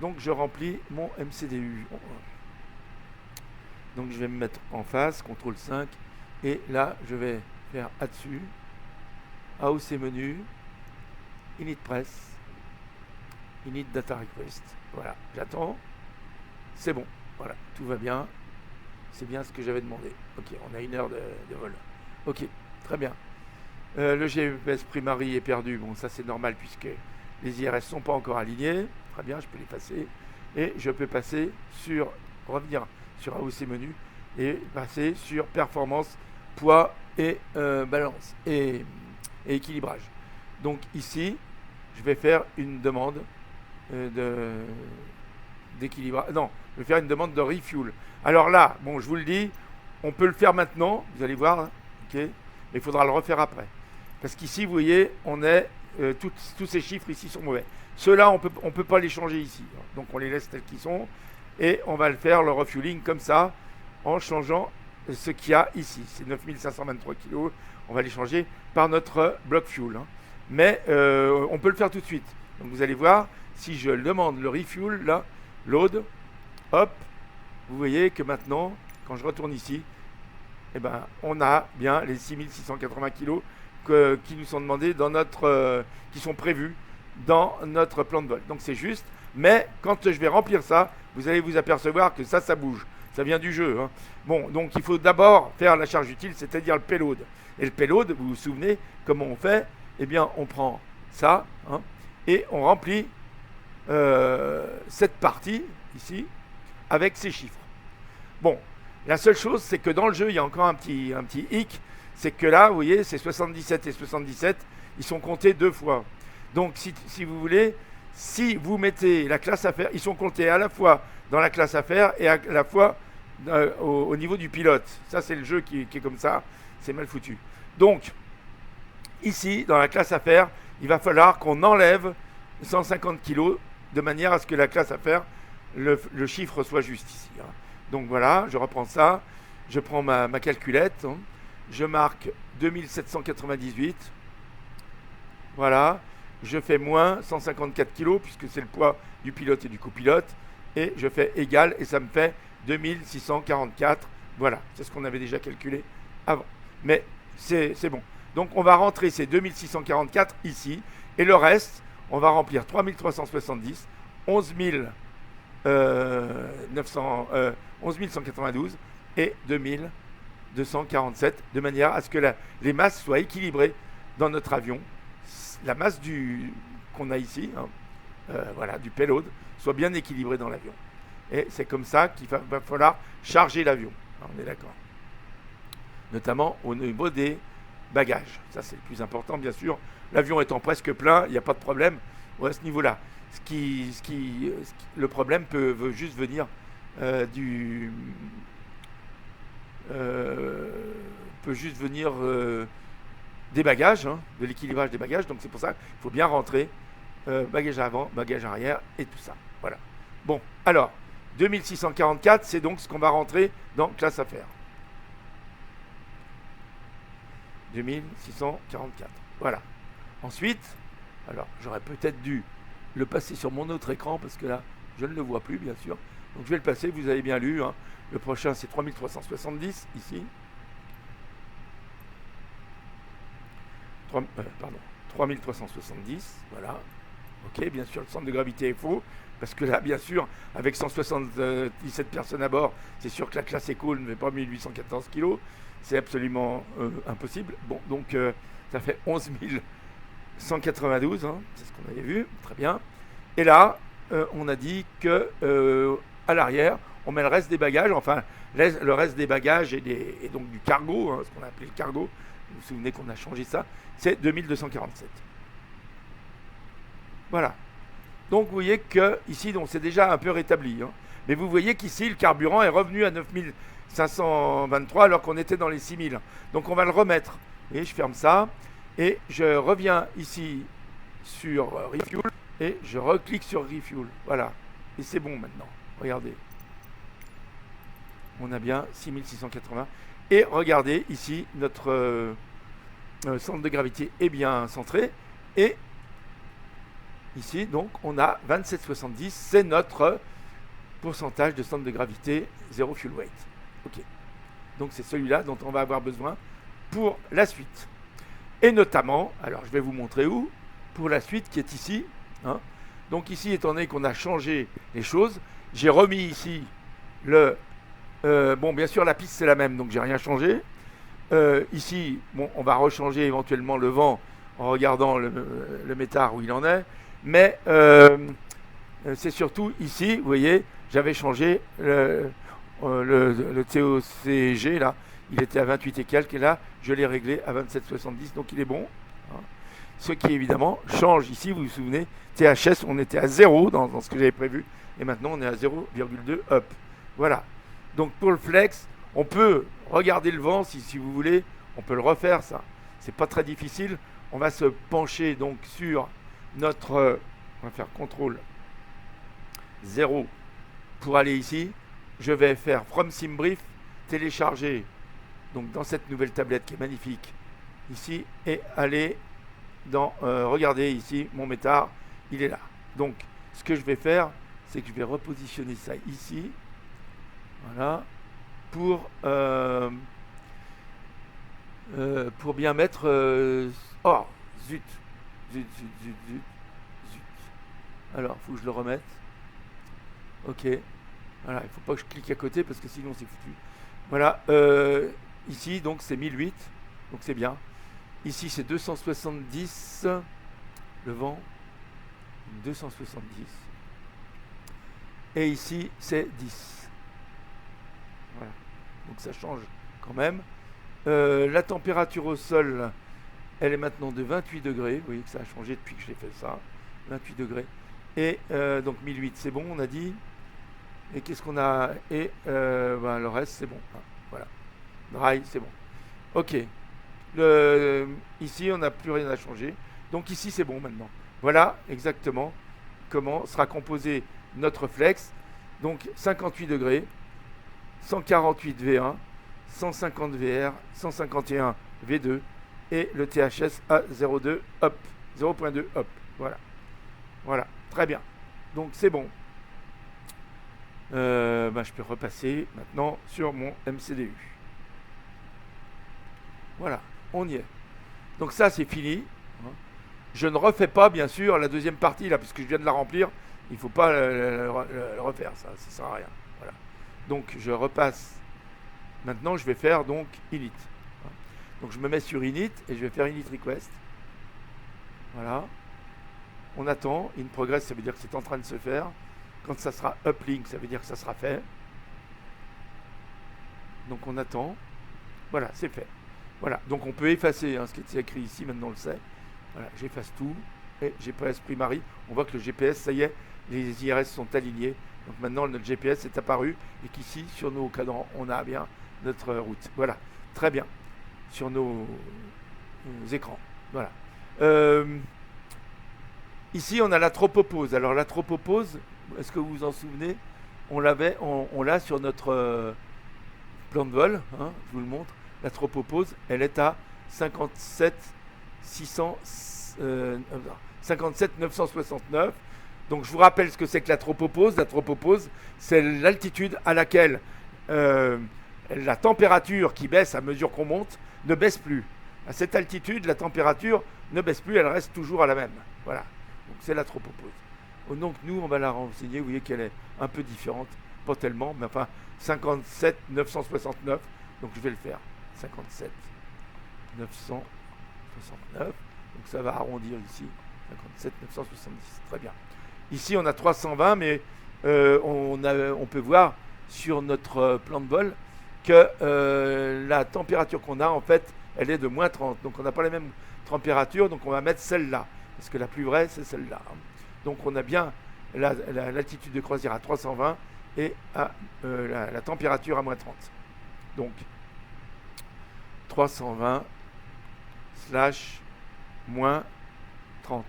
Donc je remplis mon MCDU. Donc je vais me mettre en face, CTRL 5, et là je vais faire là-dessus, AOC menu, init press, init data request. Voilà, j'attends. C'est bon, voilà, tout va bien. C'est bien ce que j'avais demandé. Ok, on a 1 heure de vol. Ok, très bien. Le GPS primary est perdu. Bon, ça c'est normal puisque les IRS ne sont pas encore alignés. Très bien, je peux l'effacer. Et je peux revenir sur AOC menu et passer sur performance, poids et balance et équilibrage. Donc ici, je vais faire une demande d'équilibrage. Non, je vais faire une demande de refuel. Alors là, bon, je vous le dis, on peut le faire maintenant, vous allez voir, ok, mais il faudra le refaire après. Parce qu'ici, vous voyez, on est tous ces chiffres ici sont mauvais. Ceux-là, on peut pas les changer ici. Donc on les laisse tels qu'ils sont. Et on va le faire, le refueling, comme ça, en changeant ce qu'il y a ici. C'est 9523 kg. On va les changer par notre bloc fuel. Mais on peut le faire tout de suite. Donc vous allez voir, si je demande le refuel, là, load, hop, vous voyez que maintenant, quand je retourne ici, eh ben, on a bien les 6680 kg qui nous sont demandés qui sont prévus dans notre plan de vol. Donc c'est juste, mais quand je vais remplir ça, vous allez vous apercevoir que ça bouge. Ça vient du jeu. Bon, donc il faut d'abord faire la charge utile, c'est-à-dire le payload. Et le payload, vous vous souvenez comment on fait? Eh bien, on prend ça et on remplit cette partie ici avec ces chiffres. Bon, la seule chose, c'est que dans le jeu, il y a encore un petit hic, c'est que là, vous voyez, c'est 77 et 77, ils sont comptés 2 fois. Donc, si vous voulez, si vous mettez la classe affaires, ils sont comptés à la fois dans la classe affaires et à la fois au niveau du pilote. Ça, c'est le jeu qui est comme ça, c'est mal foutu. Donc, ici, dans la classe affaires, il va falloir qu'on enlève 150 kg de manière à ce que la classe affaires, le chiffre soit juste ici. Donc voilà, je reprends ça, je prends ma calculette, je marque 2798, voilà, je fais moins 154 kg puisque c'est le poids du pilote et du copilote, et je fais égal et ça me fait 2644, voilà, c'est ce qu'on avait déjà calculé avant. mais c'est bon. Donc on va rentrer ces 2644 ici, et le reste, on va remplir 3370, 11 192 et 2247, de manière à ce que les masses soient équilibrées dans notre avion. La masse qu'on a ici, hein, voilà, du payload, soit bien équilibrée dans l'avion. Et c'est comme ça qu'il va falloir charger l'avion. On est d'accord. Notamment au niveau des bagages. Ça, c'est le plus important, bien sûr. L'avion étant presque plein, il n'y a pas de problème à ce niveau-là. Le problème veut juste venir peut juste venir des bagages, hein, de l'équilibrage des bagages. Donc c'est pour ça qu'il faut bien rentrer bagage avant, bagage arrière et tout ça. Voilà. Bon, alors 2644, c'est donc ce qu'on va rentrer dans classe affaires. 2644. Voilà. Ensuite, alors j'aurais peut-être dû le passer sur mon autre écran parce que là, je ne le vois plus, bien sûr. Donc je vais le passer, vous avez bien lu. Hein. Le prochain, c'est 3370, ici. 3370, voilà. Ok, bien sûr, le centre de gravité est faux, parce que là, bien sûr, avec 177 personnes à bord, c'est sûr que la classe éco ne fait pas 1814 kg. C'est absolument impossible. Bon, donc ça fait 11 192, hein, c'est ce qu'on avait vu, très bien. Et là, on a dit que à l'arrière, on met le reste des bagages, enfin le reste des bagages et donc du cargo, hein, ce qu'on a appelé le cargo. Vous vous souvenez qu'on a changé ça, c'est 2247. Voilà. Donc vous voyez que ici, c'est déjà un peu rétabli. Hein. Mais vous voyez qu'ici, le carburant est revenu à 9523 alors qu'on était dans les 6000. Donc on va le remettre. Et je ferme ça. Et je reviens ici sur Refuel. Et je reclique sur Refuel. Voilà. Et c'est bon maintenant. Regardez. On a bien 6680. Et regardez ici, notre centre de gravité est bien centré. Et ici, donc, on a 2770. C'est notre pourcentage de centre de gravité zéro fuel weight. Ok. Donc c'est celui-là dont on va avoir besoin pour la suite. Et notamment, alors je vais vous montrer où, pour la suite qui est ici. Hein. Donc ici, étant donné qu'on a changé les choses, j'ai remis ici le... bon, bien sûr, la piste c'est la même, donc j'ai rien changé. Ici, bon, on va rechanger éventuellement le vent en regardant le métard où il en est. Mais c'est surtout ici, vous voyez, j'avais changé le TOCG, là, il était à 28 et quelques, et là, je l'ai réglé à 27,70, donc il est bon. Hein. Ce qui, évidemment, change ici, vous vous souvenez, THS, on était à 0 dans ce que j'avais prévu, et maintenant, on est à 0,2 up. Voilà. Donc, pour le flex, on peut regarder le vent, si vous voulez, on peut le refaire, ça. C'est pas très difficile. On va se pencher, donc, sur notre... on va faire CTRL 0 pour aller ici. Je vais faire From SimBrief, télécharger donc dans cette nouvelle tablette qui est magnifique ici et aller dans regardez ici mon métard, il est là. Donc ce que je vais faire, c'est que je vais repositionner ça ici, voilà, pour bien mettre oh zut. Alors faut que je le remette. Ok. Voilà, il ne faut pas que je clique à côté parce que sinon c'est foutu. Voilà, ici donc c'est 1008, donc c'est bien. Ici c'est 270, le vent, 270. Et ici c'est 10. Voilà, donc ça change quand même. La température au sol, elle est maintenant de 28 degrés. Vous voyez que ça a changé depuis que j'ai fait ça. 28 degrés. Et donc 1008, c'est bon, on a dit. Et qu'est-ce qu'on a? Et le reste, c'est bon. Voilà. Dry, c'est bon. Ok. Ici, on n'a plus rien à changer. Donc ici, c'est bon maintenant. Voilà exactement comment sera composé notre flex. Donc 58 degrés, 148 V1, 150 VR, 151 V2 et le THS à 0,2 up. 0,2 up. Voilà. Voilà. Très bien. Donc c'est bon. Je peux repasser maintenant sur mon MCDU. Voilà, on y est. Donc ça, c'est fini. Je ne refais pas, bien sûr, la deuxième partie, là, puisque je viens de la remplir. Il ne faut pas le refaire, ça ne sert à rien. Voilà. Donc, je repasse. Maintenant, je vais faire donc init. Donc, je me mets sur init et je vais faire init request. Voilà. On attend. In progress, ça veut dire que c'est en train de se faire. Quand ça sera uplink, ça veut dire que ça sera fait. Donc, on attend. Voilà, c'est fait. Voilà. Donc, on peut effacer ce qui est écrit ici. Maintenant, on le sait. Voilà, j'efface tout. Et GPS primary. On voit que le GPS, ça y est, les IRS sont alignés. Donc maintenant, notre GPS est apparu et qu'ici, sur nos cadrans, on a bien notre route. Voilà, très bien. Sur nos écrans. Voilà. Ici, on a la tropopause. Alors, la tropopause, est-ce que vous vous en souvenez? On l'a sur notre plan de vol. Je vous le montre. La tropopause, elle est à 57 969. Donc je vous rappelle ce que c'est que la tropopause. La tropopause, c'est l'altitude à laquelle la température qui baisse à mesure qu'on monte ne baisse plus. À cette altitude, la température ne baisse plus, elle reste toujours à la même. Voilà. Donc c'est la tropopause. Donc nous, on va la renseigner. Vous voyez qu'elle est un peu différente, pas tellement, mais enfin 57 969. Donc je vais le faire. 57 969. Donc ça va arrondir ici. 57 970. Très bien. Ici, on a 320, mais on peut voir sur notre plan de vol que la température qu'on a, en fait, elle est de moins 30. Donc, on n'a pas la même température, donc on va mettre celle-là. Parce que la plus vraie, c'est celle-là. Donc, on a bien l'altitude de croisière à 320 et la température à moins 30. Donc, 320 / moins 30.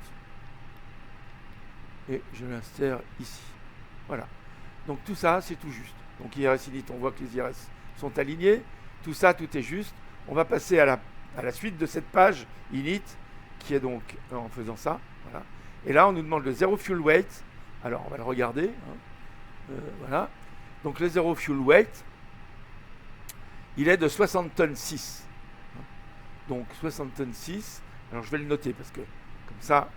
Et je l'insère ici. Voilà. Donc tout ça, c'est tout juste. Donc IRS init, on voit que les IRS sont alignés. Tout ça, tout est juste. On va passer à la suite de cette page init, qui est donc en faisant ça. Voilà. Et là, on nous demande le zero fuel weight. Alors, on va le regarder. Voilà. Donc le zero fuel weight, il est de 60 tonnes 6. Donc 60 tonnes 6. Alors je vais le noter parce que comme ça,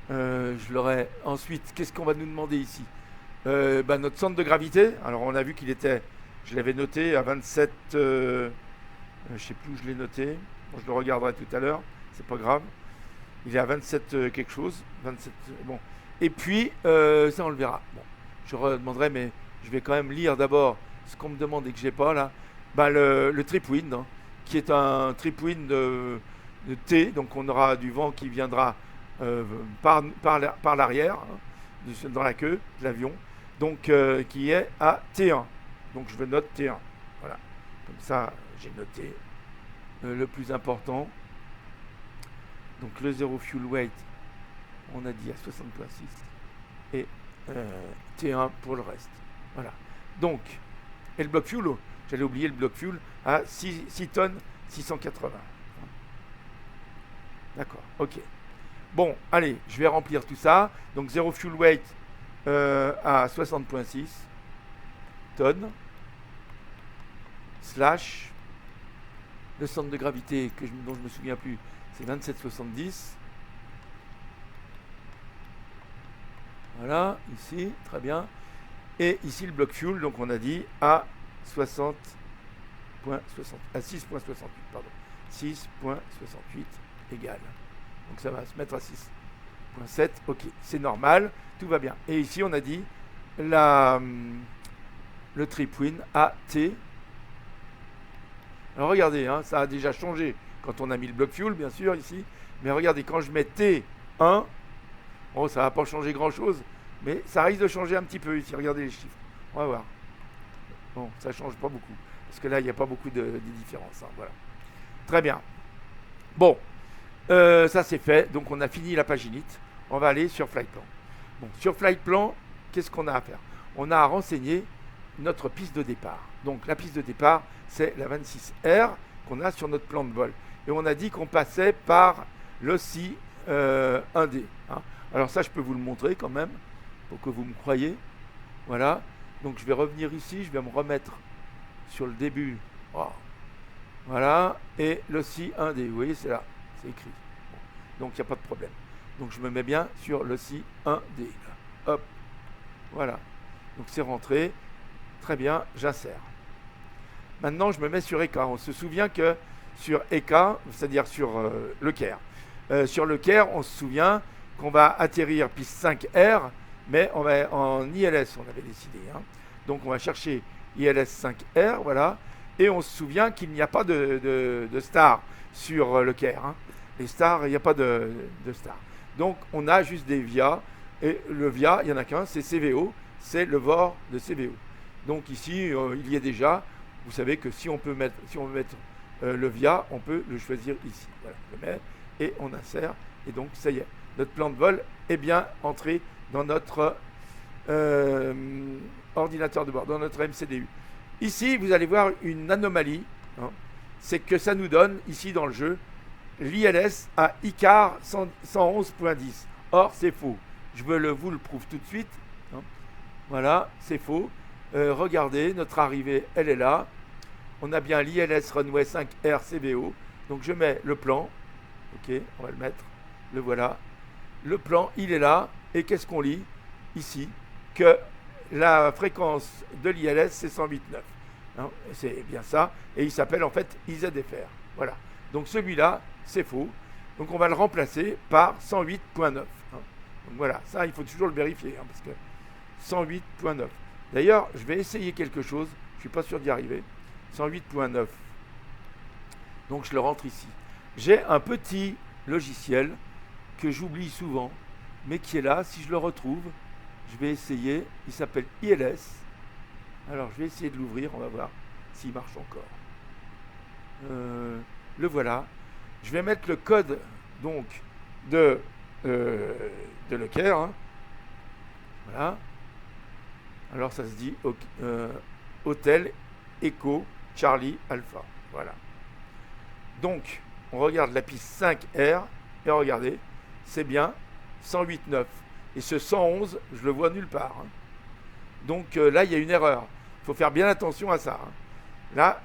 je l'aurai. Ensuite, qu'est-ce qu'on va nous demander ici? Notre centre de gravité. Alors on a vu qu'il était, je l'avais noté à 27, je ne sais plus où je l'ai noté. Bon, je le regarderai tout à l'heure, c'est pas grave. Il est à 27 quelque chose. 27, bon. Et puis, ça on le verra. Bon, je redemanderai, mais je vais quand même lire d'abord ce qu'on me demande et que j'ai pas là. Le trip wind, qui est un trip wind de T, donc on aura du vent qui viendra par l'arrière, dans la queue de l'avion, donc qui est à T1. Donc je note T1. Voilà. Comme ça, j'ai noté le plus important. Donc le zero fuel weight, on a dit à 60,6 et T1 pour le reste. Voilà. Donc, et le bloc fuel, j'allais oublier le bloc fuel, à 6 tonnes 680. D'accord, ok. Bon, allez, je vais remplir tout ça. Donc, zero fuel weight à 60,6 tonnes. Slash. Le centre de gravité dont je ne me souviens plus, c'est 27,70. Voilà, ici, très bien. Et ici, le bloc fuel, donc on a dit à 6,68, pardon. 6,68 égale. Donc ça va se mettre à 6,7. Ok, c'est normal, tout va bien. Et ici, on a dit le trip wind à T. Alors regardez, ça a déjà changé quand on a mis le bloc fuel, bien sûr, ici. Mais regardez, quand je mets T1, bon, ça ne va pas changer grand-chose, mais ça risque de changer un petit peu ici. Regardez les chiffres. On va voir. Bon, ça ne change pas beaucoup. Parce que là, il n'y a pas beaucoup de différence. Voilà. Très bien. Bon, ça c'est fait. Donc, on a fini la page init. On va aller sur Flightplan. Bon, sur Flightplan, qu'est-ce qu'on a à faire? On a à renseigner notre piste de départ. Donc, la piste de départ, c'est la 26R qu'on a sur notre plan de vol. Et on a dit qu'on passait par l'OSI 1D. Alors ça, je peux vous le montrer quand même, pour que vous me croyiez. Voilà. Donc je vais revenir ici, je vais me remettre sur le début. Oh. Voilà, et l'OSI 1D, vous voyez, c'est là, c'est écrit. Bon. Donc il n'y a pas de problème. Donc je me mets bien sur l'OSI 1D. Là. Hop, voilà. Donc c'est rentré. Très bien, j'insère. Maintenant, je me mets sur EK. On se souvient que sur EK, c'est-à-dire sur le Caire, sur le Caire, on se souvient qu'on va atterrir piste 5R, mais on va en ILS, on avait décidé. Hein. Donc on va chercher ILS 5R, voilà. Et on se souvient qu'il n'y a pas de stars sur le Caire. Hein. Les stars, il n'y a pas de stars. Donc on a juste des VIA. Et le VIA, il n'y en a qu'un, c'est CVO, c'est le VOR de CVO. Donc ici, il y est déjà. Vous savez que si on veut mettre le VIA, on peut le choisir ici. Voilà, je le mets et on insère. Et donc, ça y est, notre plan de vol est bien entré dans notre ordinateur de bord, dans notre MCDU. Ici, vous allez voir une anomalie. Hein, c'est que ça nous donne, ici dans le jeu, l'ILS à ICAR 111.10. Or, c'est faux. Je vous le prouve tout de suite. Hein. Voilà, c'est faux. Regardez, notre arrivée, elle est là. On a bien l'ILS Runway 5 RCVO. Donc je mets le plan. Ok, on va le mettre. Le voilà. Le plan, il est là. Et qu'est-ce qu'on lit ici? Que la fréquence de l'ILS, c'est 108.9. Hein, c'est bien ça. Et il s'appelle en fait IZFR. Voilà. Donc celui-là, c'est faux. Donc on va le remplacer par 108.9. Hein. Donc voilà, ça, il faut toujours le vérifier. Hein, parce que 108.9. D'ailleurs, je vais essayer quelque chose. Je ne suis pas sûr d'y arriver. 108.9. Donc je le rentre ici. J'ai un petit logiciel que j'oublie souvent, mais qui est là. Si je le retrouve, je vais essayer. Il s'appelle ILS. Alors je vais essayer de l'ouvrir. On va voir s'il marche encore. Le voilà. Je vais mettre le code donc de Leclerc. Hein. Voilà. Alors ça se dit Hôtel Echo Charlie Alpha. Voilà. Donc, on regarde la piste 5R et regardez, c'est bien 108.9. Et ce 111, je le vois nulle part. Hein. Donc là, il y a une erreur. Il faut faire bien attention à ça. Hein. Là,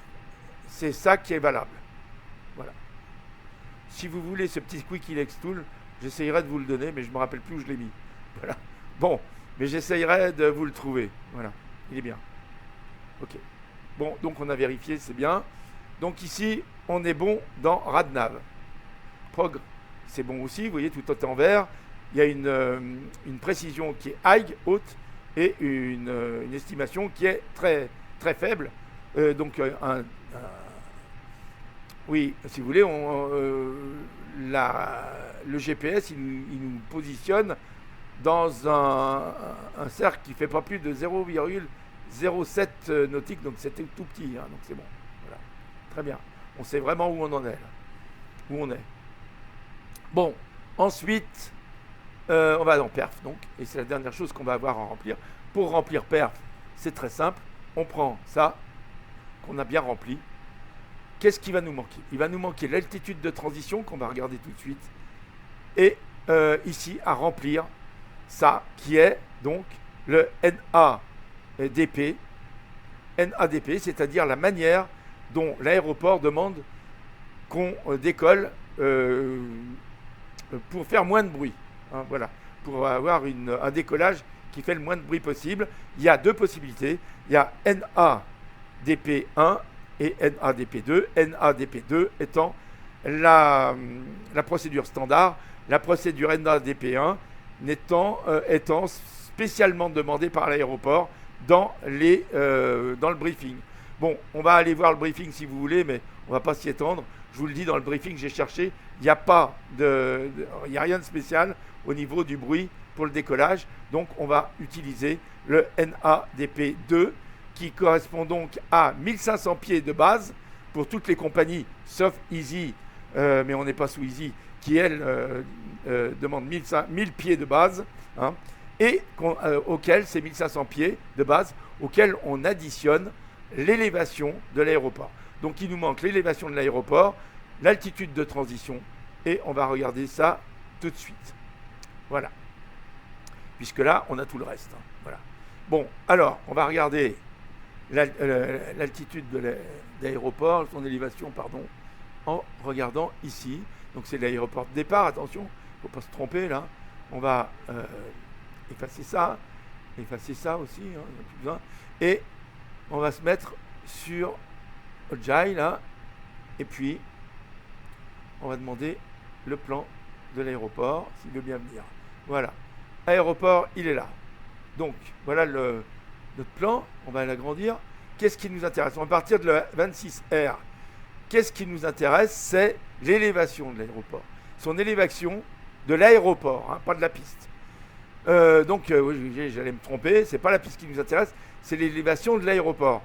c'est ça qui est valable. Voilà. Si vous voulez ce petit Quick Tool, j'essayerai de vous le donner, mais je ne me rappelle plus où je l'ai mis. Voilà. Bon, mais j'essayerai de vous le trouver. Voilà, il est bien. Ok. Bon, donc on a vérifié, c'est bien. Donc ici, on est bon dans RadNav. Prog, c'est bon aussi, vous voyez, tout est en vert. Il y a une précision qui est high, haute, et une estimation qui est très, très faible. Donc, oui, si vous voulez, le GPS, il nous positionne dans un cercle qui ne fait pas plus de 0,07 nautique, donc c'était tout petit, hein, donc c'est bon. Voilà. Très bien. On sait vraiment où on en est, là. Où on est. Bon, ensuite, on va dans perf, donc, et c'est la dernière chose qu'on va avoir à remplir. Pour remplir perf, c'est très simple. On prend ça, qu'on a bien rempli. Qu'est-ce qui va nous manquer? Il va nous manquer l'altitude de transition, qu'on va regarder tout de suite. Et ici, à remplir ça, qui est donc le NADP. NADP, c'est-à-dire la manière dont l'aéroport demande qu'on décolle pour faire moins de bruit. Hein, voilà, pour avoir un décollage qui fait le moins de bruit possible. Il y a deux possibilités. Il y a NADP1 et NADP2. NADP2 étant la procédure standard, la procédure NADP1 étant spécialement demandée par l'aéroport dans le briefing. Bon, on va aller voir le briefing si vous voulez, mais on ne va pas s'y étendre. Je vous le dis, dans le briefing, j'ai cherché, il n'y a rien de spécial au niveau du bruit pour le décollage. Donc, on va utiliser le NADP2 qui correspond donc à 1500 pieds de base pour toutes les compagnies, sauf Easy, mais on n'est pas sous Easy, qui, elle, demande 1000 pieds de base, hein, et auquel, ces 1500 pieds de base, auxquels on additionne l'élévation de l'aéroport. Donc, il nous manque l'élévation de l'aéroport, l'altitude de transition, et on va regarder ça tout de suite. Voilà. Puisque là, on a tout le reste. Hein. Voilà. Bon, alors, on va regarder l'altitude de l'aéroport, son élévation, pardon, en regardant ici. Donc c'est l'aéroport de départ, attention, il ne faut pas se tromper là. On va effacer ça aussi, hein, on n'a plus besoin. Et on va se mettre sur Ojai là, et puis on va demander le plan de l'aéroport, s'il veut bien venir. Voilà, aéroport, il est là. Donc voilà notre plan, on va l'agrandir. Qu'est-ce qui nous intéresse? On va partir de la 26R. Qu'est-ce qui nous intéresse? C'est l'élévation de l'aéroport. Son élévation de l'aéroport, hein, pas de la piste. Oui, j'allais me tromper, c'est pas la piste qui nous intéresse, c'est l'élévation de l'aéroport.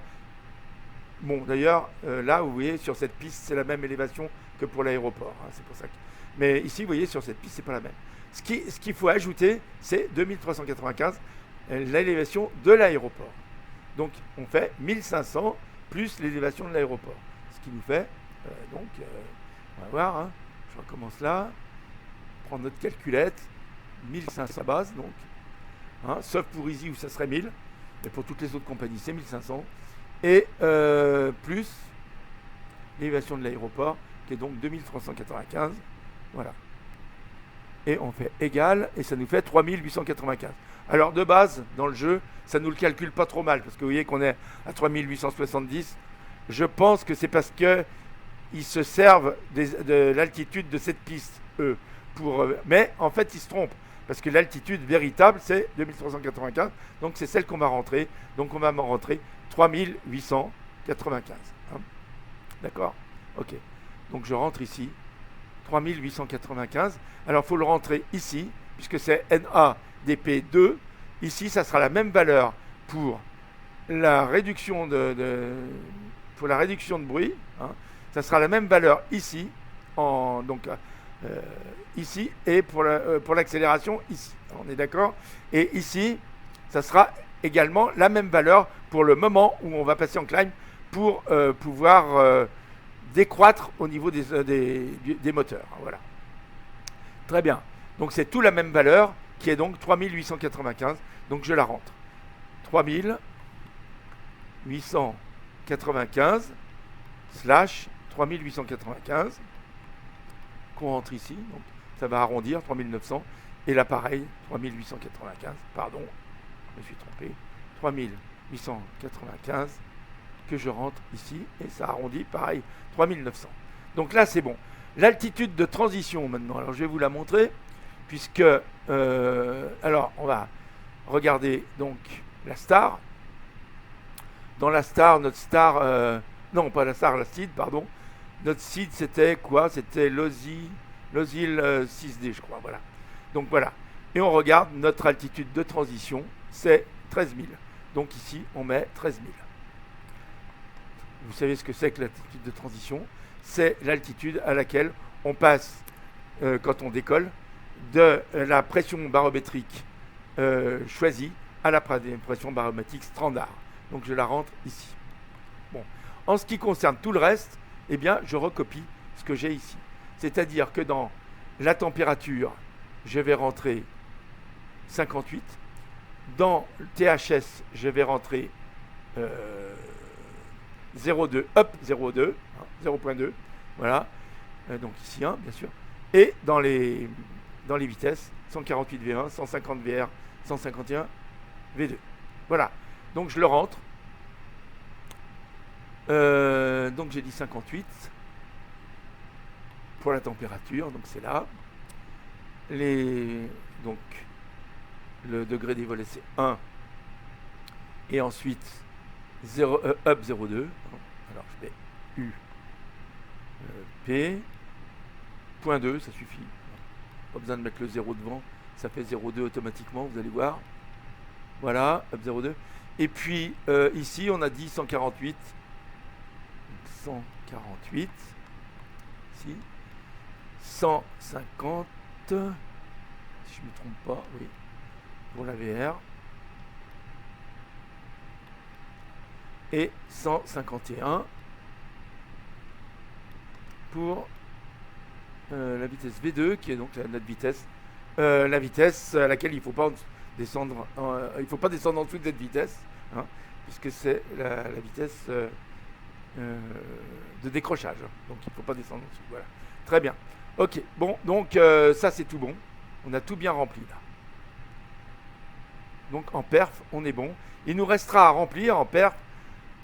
Bon, d'ailleurs, là, vous voyez, sur cette piste, c'est la même élévation que pour l'aéroport. Hein, c'est pour ça que... Mais ici, vous voyez, sur cette piste, c'est pas la même. Ce qu'il faut ajouter, c'est 2395, l'élévation de l'aéroport. Donc, on fait 1500 plus l'élévation de l'aéroport. Ce qui nous fait, on va voir, hein, je recommence là, prendre notre calculette, 1500 base, donc, hein, sauf pour Easy où ça serait 1000, mais pour toutes les autres compagnies, c'est 1500. Et plus l'élévation de l'aéroport, qui est donc 2395. Voilà. Et on fait égal, et ça nous fait 3895. Alors de base, dans le jeu, ça ne nous le calcule pas trop mal, parce que vous voyez qu'on est à 3870. Je pense que c'est parce qu'ils se servent de l'altitude de cette piste, eux. Mais en fait, ils se trompent, parce que l'altitude véritable, c'est 2395, donc c'est celle qu'on va rentrer. Donc on va m'en rentrer 3895. Hein. D'accord? Ok. Donc je rentre ici, 3895. Alors il faut le rentrer ici, puisque c'est NADP2. Ici, ça sera la même valeur pour la réduction de bruit. Hein. Ça sera la même valeur ici, ici, et pour l'accélération ici. On est d'accord? Et ici, ça sera également la même valeur pour le moment où on va passer en climb pour pouvoir décroître au niveau des moteurs. Voilà. Très bien. Donc c'est tout la même valeur qui est donc 3895. Donc je la rentre. 3895 slash 3895 qu'on rentre ici. Donc ça va arrondir 3900. Et là pareil, 3895. Pardon, je me suis trompé. 3895 que je rentre ici. Et ça arrondit pareil, 3900. Donc là c'est bon. L'altitude de transition maintenant. Alors je vais vous la montrer. Puisque, alors on va regarder donc la star. Dans la star, notre star, non pas la star, la seed, pardon. Notre seed c'était quoi? C'était l'Ozil 6D, je crois, voilà. Donc voilà. Et on regarde notre altitude de transition, c'est 13 000. Donc ici, on met 13 000. Vous savez ce que c'est que l'altitude de transition? C'est l'altitude à laquelle on passe, quand on décolle, de la pression barométrique choisie à la pression barométrique standard. Donc je la rentre ici. Bon. En ce qui concerne tout le reste, eh bien, je recopie ce que j'ai ici. C'est-à-dire que dans la température, je vais rentrer 58. Dans le THS, je vais rentrer 0,2, hop, 0,2, hein, 0,2, voilà. Donc ici, hein, bien sûr. Et dans les vitesses, 148 V1, 150 VR, 151 V2. Voilà. Donc je le rentre. Donc j'ai dit 58 pour la température, donc c'est là. Donc le degré des volets c'est 1. Et ensuite up 0,2. Alors je mets U P. Point 2, ça suffit. Pas besoin de mettre le 0 devant, ça fait 0,2 automatiquement, vous allez voir. Voilà, up 0,2. Et puis ici, on a dit 148. 148. Ici. 150. Si je ne me trompe pas, oui. Pour la VR. Et 151 pour la vitesse V2, qui est donc notre vitesse. La vitesse à laquelle il ne faut pas descendre, il faut pas descendre en dessous de cette vitesse. Hein. puisque c'est la vitesse de décrochage. Donc il ne faut pas descendre en dessous. Voilà. Très bien. Ok, bon, donc ça c'est tout bon. On a tout bien rempli là. Donc en perf, on est bon. Il nous restera à remplir en perf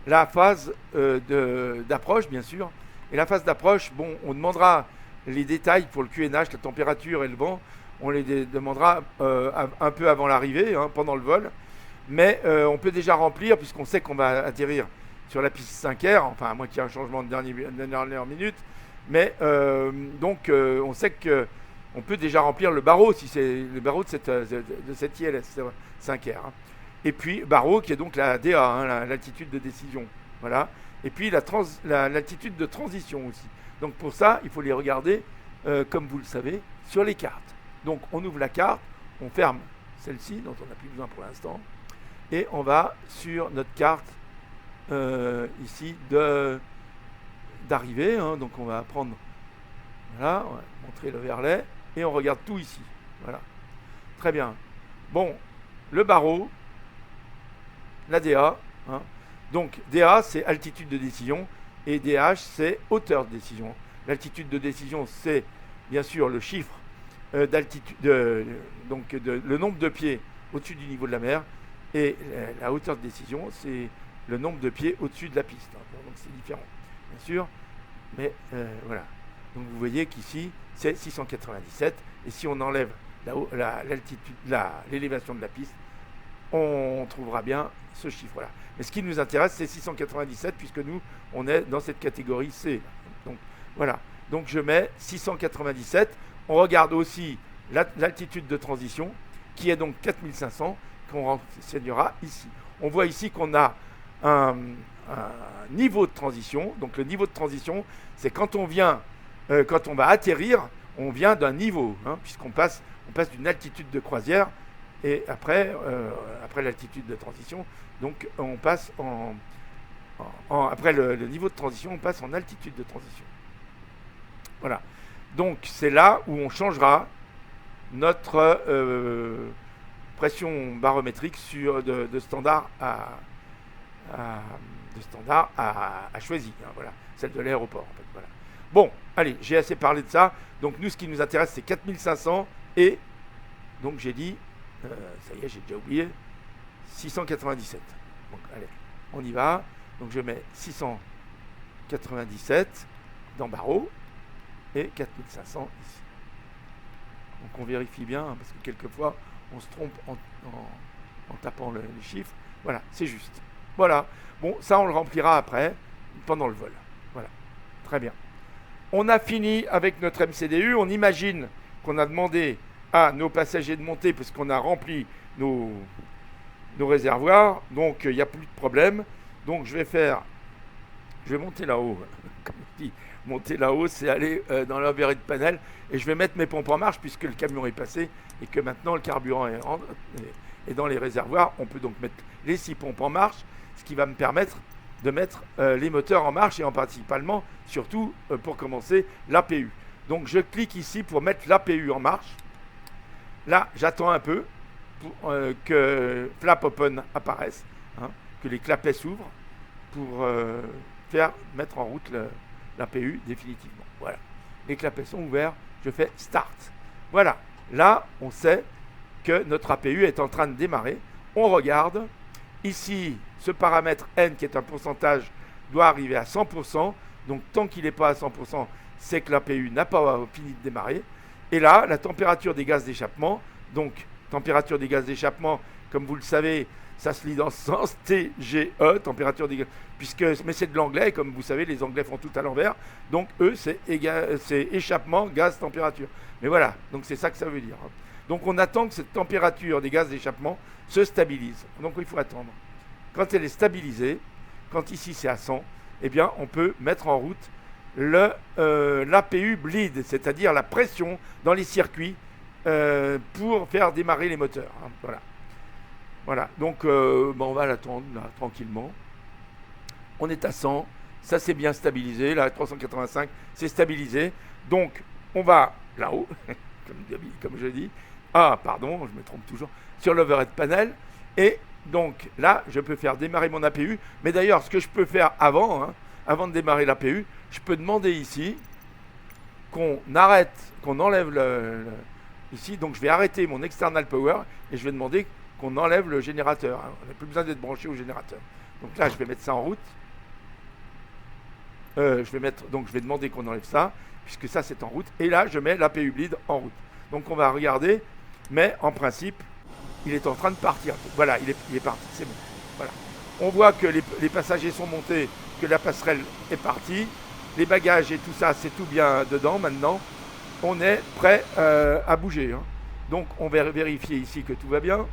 la phase d'approche, bien sûr. Et la phase d'approche, bon, on demandera les détails pour le QNH, la température et le vent. On les demandera un peu avant l'arrivée, hein, pendant le vol. Mais on peut déjà remplir, puisqu'on sait qu'on va atterrir sur la piste 5R, enfin à moins qu'il y ait un changement de dernière minute. Mais donc on sait qu'on peut déjà remplir le barreau, si c'est le barreau de cette ILS 5R. Hein. Et puis barreau qui est donc la DA, hein, l'altitude de décision. Voilà. Et puis l'altitude de transition aussi. Donc pour ça, il faut les regarder, comme vous le savez, sur les cartes. Donc on ouvre la carte, on ferme celle-ci, dont on n'a plus besoin pour l'instant, et on va sur notre carte ici d'arrivée. Hein. Donc on va prendre, voilà, on va montrer le verlet, et on regarde tout ici. Voilà. Très bien. Bon, le barreau, la DA. Hein. Donc DA, c'est altitude de décision, et DH, c'est hauteur de décision. L'altitude de décision, c'est bien sûr le chiffre d'altitude, le nombre de pieds au-dessus du niveau de la mer, et la hauteur de décision, c'est le nombre de pieds au-dessus de la piste. Hein. Bon, donc c'est différent, bien sûr, mais voilà. Donc vous voyez qu'ici, c'est 697, et si on enlève l'élévation de la piste, on trouvera bien ce chiffre-là. Mais ce qui nous intéresse, c'est 697, puisque nous, on est dans cette catégorie C. Donc voilà. Donc je mets 697. On regarde aussi l'altitude de transition, qui est donc 4500, qu'on renseignera ici. On voit ici qu'on a un niveau de transition. Donc le niveau de transition, c'est quand on va atterrir, on vient d'un niveau, hein, puisqu'on passe d'une altitude de croisière, et après l'altitude de transition, donc on passe après le niveau de transition, on passe en altitude de transition. Voilà. Donc c'est là où on changera notre pression barométrique de standard à choisir. Hein, voilà, celle de l'aéroport. En fait, voilà. Bon, allez, j'ai assez parlé de ça. Donc nous, ce qui nous intéresse, c'est 4500 et donc j'ai dit, ça y est, j'ai déjà oublié, 697. Donc allez, on y va. Donc je mets 697 dans barreau et 4500 ici. Donc on vérifie bien, hein, parce que quelquefois on se trompe en tapant les chiffres. Voilà, c'est juste. Voilà. Bon, ça on le remplira après, pendant le vol. Voilà, très bien. On a fini avec notre MCDU. On imagine qu'on a demandé à nos passagers de monter, puisqu'on a rempli nos réservoirs. Donc il n'y a plus de problème. Donc je vais monter là-haut, comme je dis. Monter là-haut, c'est aller dans l'overhead panel, et je vais mettre mes pompes en marche puisque le camion est passé et que maintenant le carburant est dans les réservoirs. On peut donc mettre les 6 pompes en marche, ce qui va me permettre de mettre les moteurs en marche, et en principalement, surtout pour commencer, l'APU. Donc je clique ici pour mettre l'APU en marche. Là, j'attends un peu pour que flap open apparaisse, hein, que les clapets s'ouvrent pour mettre en route l'APU définitivement. Voilà. Les clapets sont ouverts, je fais Start. Voilà. Là, on sait que notre APU est en train de démarrer. On regarde. Ici, ce paramètre N, qui est un pourcentage, doit arriver à 100%. Donc, tant qu'il n'est pas à 100%, c'est que l'APU n'a pas fini de démarrer. Et là, la température des gaz d'échappement. Donc, température des gaz d'échappement, comme vous le savez, ça se lit dans ce sens, TGE, température des gaz, mais c'est de l'anglais, comme vous savez, les Anglais font tout à l'envers. Donc, eux, c'est échappement, gaz, température. Mais voilà, donc c'est ça que ça veut dire. Donc, on attend que cette température des gaz d'échappement se stabilise. Donc, il faut attendre. Quand elle est stabilisée, quand ici c'est à 100, eh bien, on peut mettre en route l'APU bleed, c'est-à-dire la pression dans les circuits pour faire démarrer les moteurs. Hein, voilà. Voilà. Donc, on va l'attendre là, tranquillement. On est à 100. Ça, c'est bien stabilisé. Là, 385, c'est stabilisé. Donc, on va là-haut, comme je dis. Ah, pardon, je me trompe toujours. Sur l'overhead panel. Et Donc là, je peux faire démarrer mon APU. Mais d'ailleurs, ce que je peux faire avant, hein, avant de démarrer l'APU, je peux demander ici qu'on arrête, qu'on enlève ici. Donc je vais arrêter mon external power et je vais demander qu'on enlève le générateur. On n'a plus besoin d'être branché au générateur. Donc là, je vais mettre ça en route. Donc je vais demander qu'on enlève ça, puisque ça c'est en route. Et là, je mets l'APU bleed en route. Donc on va regarder, mais en principe, il est en train de partir. Voilà, il est parti, c'est bon. Voilà. On voit que les passagers sont montés, que la passerelle est partie. Les bagages et tout ça, c'est tout bien dedans maintenant. On est prêt à bouger. Hein. Donc on va vérifier ici que tout va bien.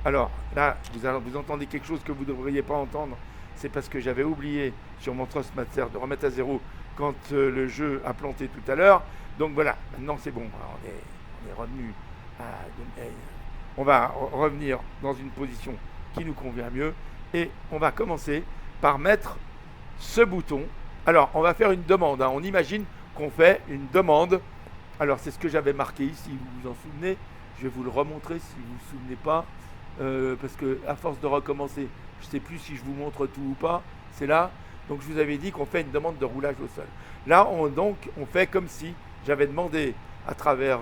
Alors là, vous entendez quelque chose que vous ne devriez pas entendre. C'est parce que j'avais oublié sur mon Trustmaster de remettre à zéro quand le jeu a planté tout à l'heure. Donc voilà, maintenant c'est bon. Alors, on est revenu à... On va revenir dans une position qui nous convient mieux. Et on va commencer par mettre ce bouton. Alors, on va faire une demande. Hein. On imagine qu'on fait une demande. Alors, c'est ce que j'avais marqué ici. Vous vous en souvenez? Je vais vous le remontrer si vous ne vous souvenez pas. Parce que à force de recommencer, je ne sais plus si je vous montre tout ou pas. C'est là. Donc, je vous avais dit qu'on fait une demande de roulage au sol. Là, on fait comme si j'avais demandé à travers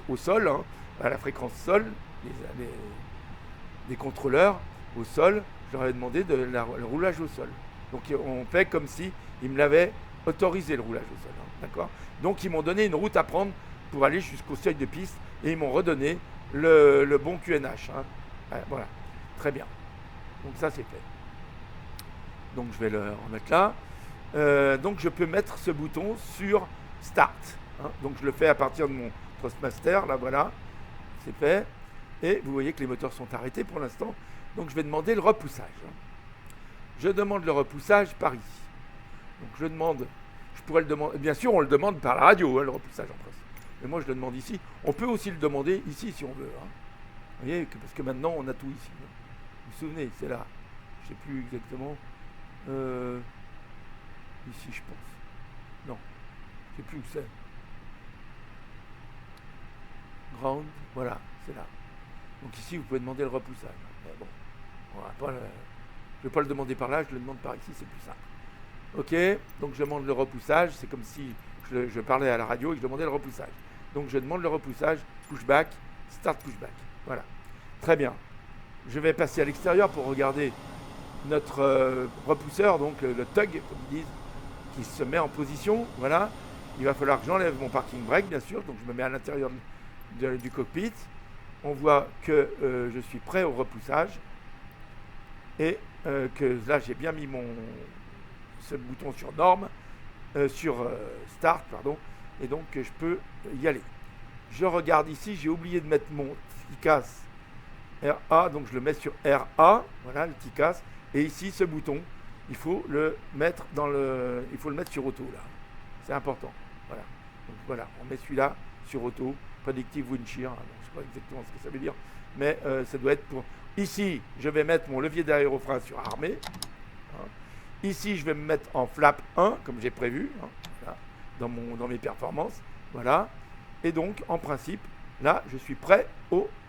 au sol, hein, à la fréquence sol, des contrôleurs au sol, je leur avais demandé le roulage au sol. Donc on fait comme si ils me l'avaient autorisé le roulage au sol. Hein, d'accord. Donc ils m'ont donné une route à prendre pour aller jusqu'au seuil de piste et ils m'ont redonné le bon QNH. Hein. Voilà, très bien. Donc ça c'est fait. Donc je vais le remettre là. Donc je peux mettre ce bouton sur Start. Hein. Donc je le fais à partir de mon Trustmaster. Là voilà, c'est fait. Et vous voyez que les moteurs sont arrêtés pour l'instant. Donc je vais demander le repoussage. Je demande le repoussage par ici. Donc je pourrais le demander. Bien sûr, on le demande par la radio, hein, le repoussage en principe. Mais moi je le demande ici. On peut aussi le demander ici si on veut. Hein. Vous voyez, parce que maintenant on a tout ici. Hein. Vous vous souvenez, c'est là. Je ne sais plus exactement. Ici, je pense. Non, je ne sais plus où c'est. Ground, voilà, c'est là. Donc ici, vous pouvez demander le repoussage. Mais bon, je ne vais pas le demander par là, je le demande par ici, c'est plus simple. Ok, donc je demande le repoussage, c'est comme si je parlais à la radio et je demandais le repoussage. Donc je demande le repoussage, pushback, start pushback. Voilà, très bien. Je vais passer à l'extérieur pour regarder notre repousseur, donc le tug, comme ils disent, qui se met en position. Voilà, il va falloir que j'enlève mon parking brake, bien sûr, donc je me mets à l'intérieur du cockpit. On voit que je suis prêt au repoussage et que là j'ai bien mis ce bouton sur norme, start, pardon, et donc je peux y aller. Je regarde ici, j'ai oublié de mettre mon TICAS RA, donc je le mets sur RA, voilà le TICAS, et ici ce bouton, il faut le mettre sur auto là, c'est important, voilà. Donc voilà, on met celui-là sur auto. Predictive Wind Shear, je ne sais pas exactement ce que ça veut dire, mais ça doit être pour... Ici, je vais mettre mon levier d'aérofrein sur armé. Hein. Ici, je vais me mettre en flap 1, comme j'ai prévu, hein, voilà, dans mes performances. Voilà. Et donc, en principe, là, je suis prêt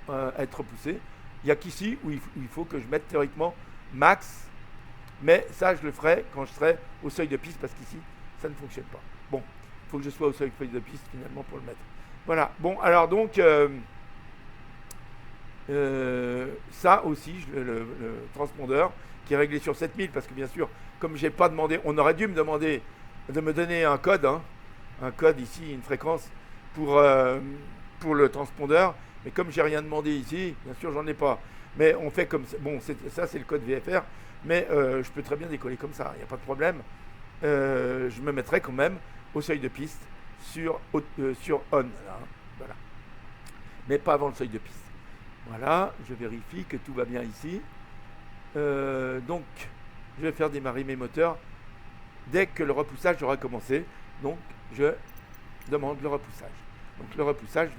à être poussé. Il n'y a qu'ici où il faut que je mette théoriquement max, mais ça, je le ferai quand je serai au seuil de piste, parce qu'ici, ça ne fonctionne pas. Bon, il faut que je sois au seuil de piste, finalement, pour le mettre. Voilà, bon, alors donc, ça aussi, le transpondeur qui est réglé sur 7000, parce que bien sûr, comme j'ai pas demandé, on aurait dû me demander de me donner un code, hein, un code ici, une fréquence pour le transpondeur, mais comme j'ai rien demandé ici, bien sûr, j'en ai pas. Mais on fait comme ça, bon, ça c'est le code VFR, mais je peux très bien décoller comme ça, il n'y a pas de problème. Je me mettrai quand même au seuil de piste, sur on, là, hein, voilà. Mais pas avant le seuil de piste. Voilà, je vérifie que tout va bien ici. Donc, je vais faire démarrer mes moteurs dès que le repoussage aura commencé. Donc, je demande le repoussage. Donc, le repoussage,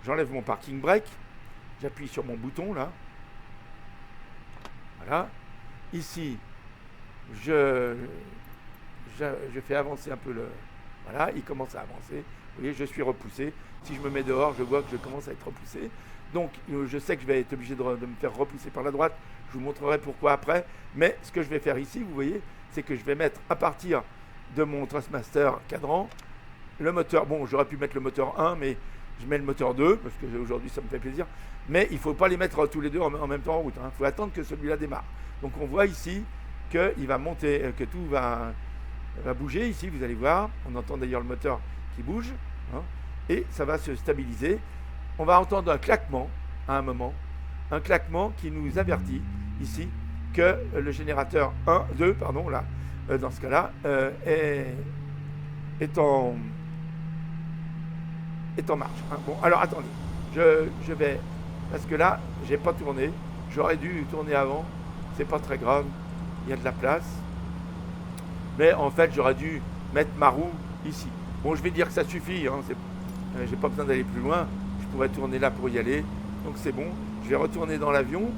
j'enlève mon parking brake, j'appuie sur mon bouton là. Voilà. Ici, je fais avancer un peu Voilà, il commence à avancer. Vous voyez, je suis repoussé. Si je me mets dehors, je vois que je commence à être repoussé. Donc, je sais que je vais être obligé de me faire repousser par la droite. Je vous montrerai pourquoi après. Mais ce que je vais faire ici, vous voyez, c'est que je vais mettre à partir de mon Thrustmaster cadran le moteur. Bon, j'aurais pu mettre le moteur 1, mais je mets le moteur 2 parce qu'aujourd'hui ça me fait plaisir. Mais il ne faut pas les mettre tous les deux en même temps en route. Il faut attendre que celui-là démarre. Donc, on voit ici qu'il va monter, que tout va bouger. Ici, vous allez voir. On entend d'ailleurs le moteur qui bouge. Hein, et ça va se stabiliser. On va entendre un claquement à un moment. Un claquement qui nous avertit ici que le générateur 2, là, dans ce cas-là, est en marche. Hein. Bon, alors attendez, je vais, parce que là, j'ai pas tourné. J'aurais dû tourner avant. C'est pas très grave. Il y a de la place. Mais en fait, j'aurais dû mettre ma roue ici. Bon, je vais dire que ça suffit. Hein. J'ai pas besoin d'aller plus loin. Je pourrais tourner là pour y aller. Donc c'est bon. Je vais retourner dans l'avion.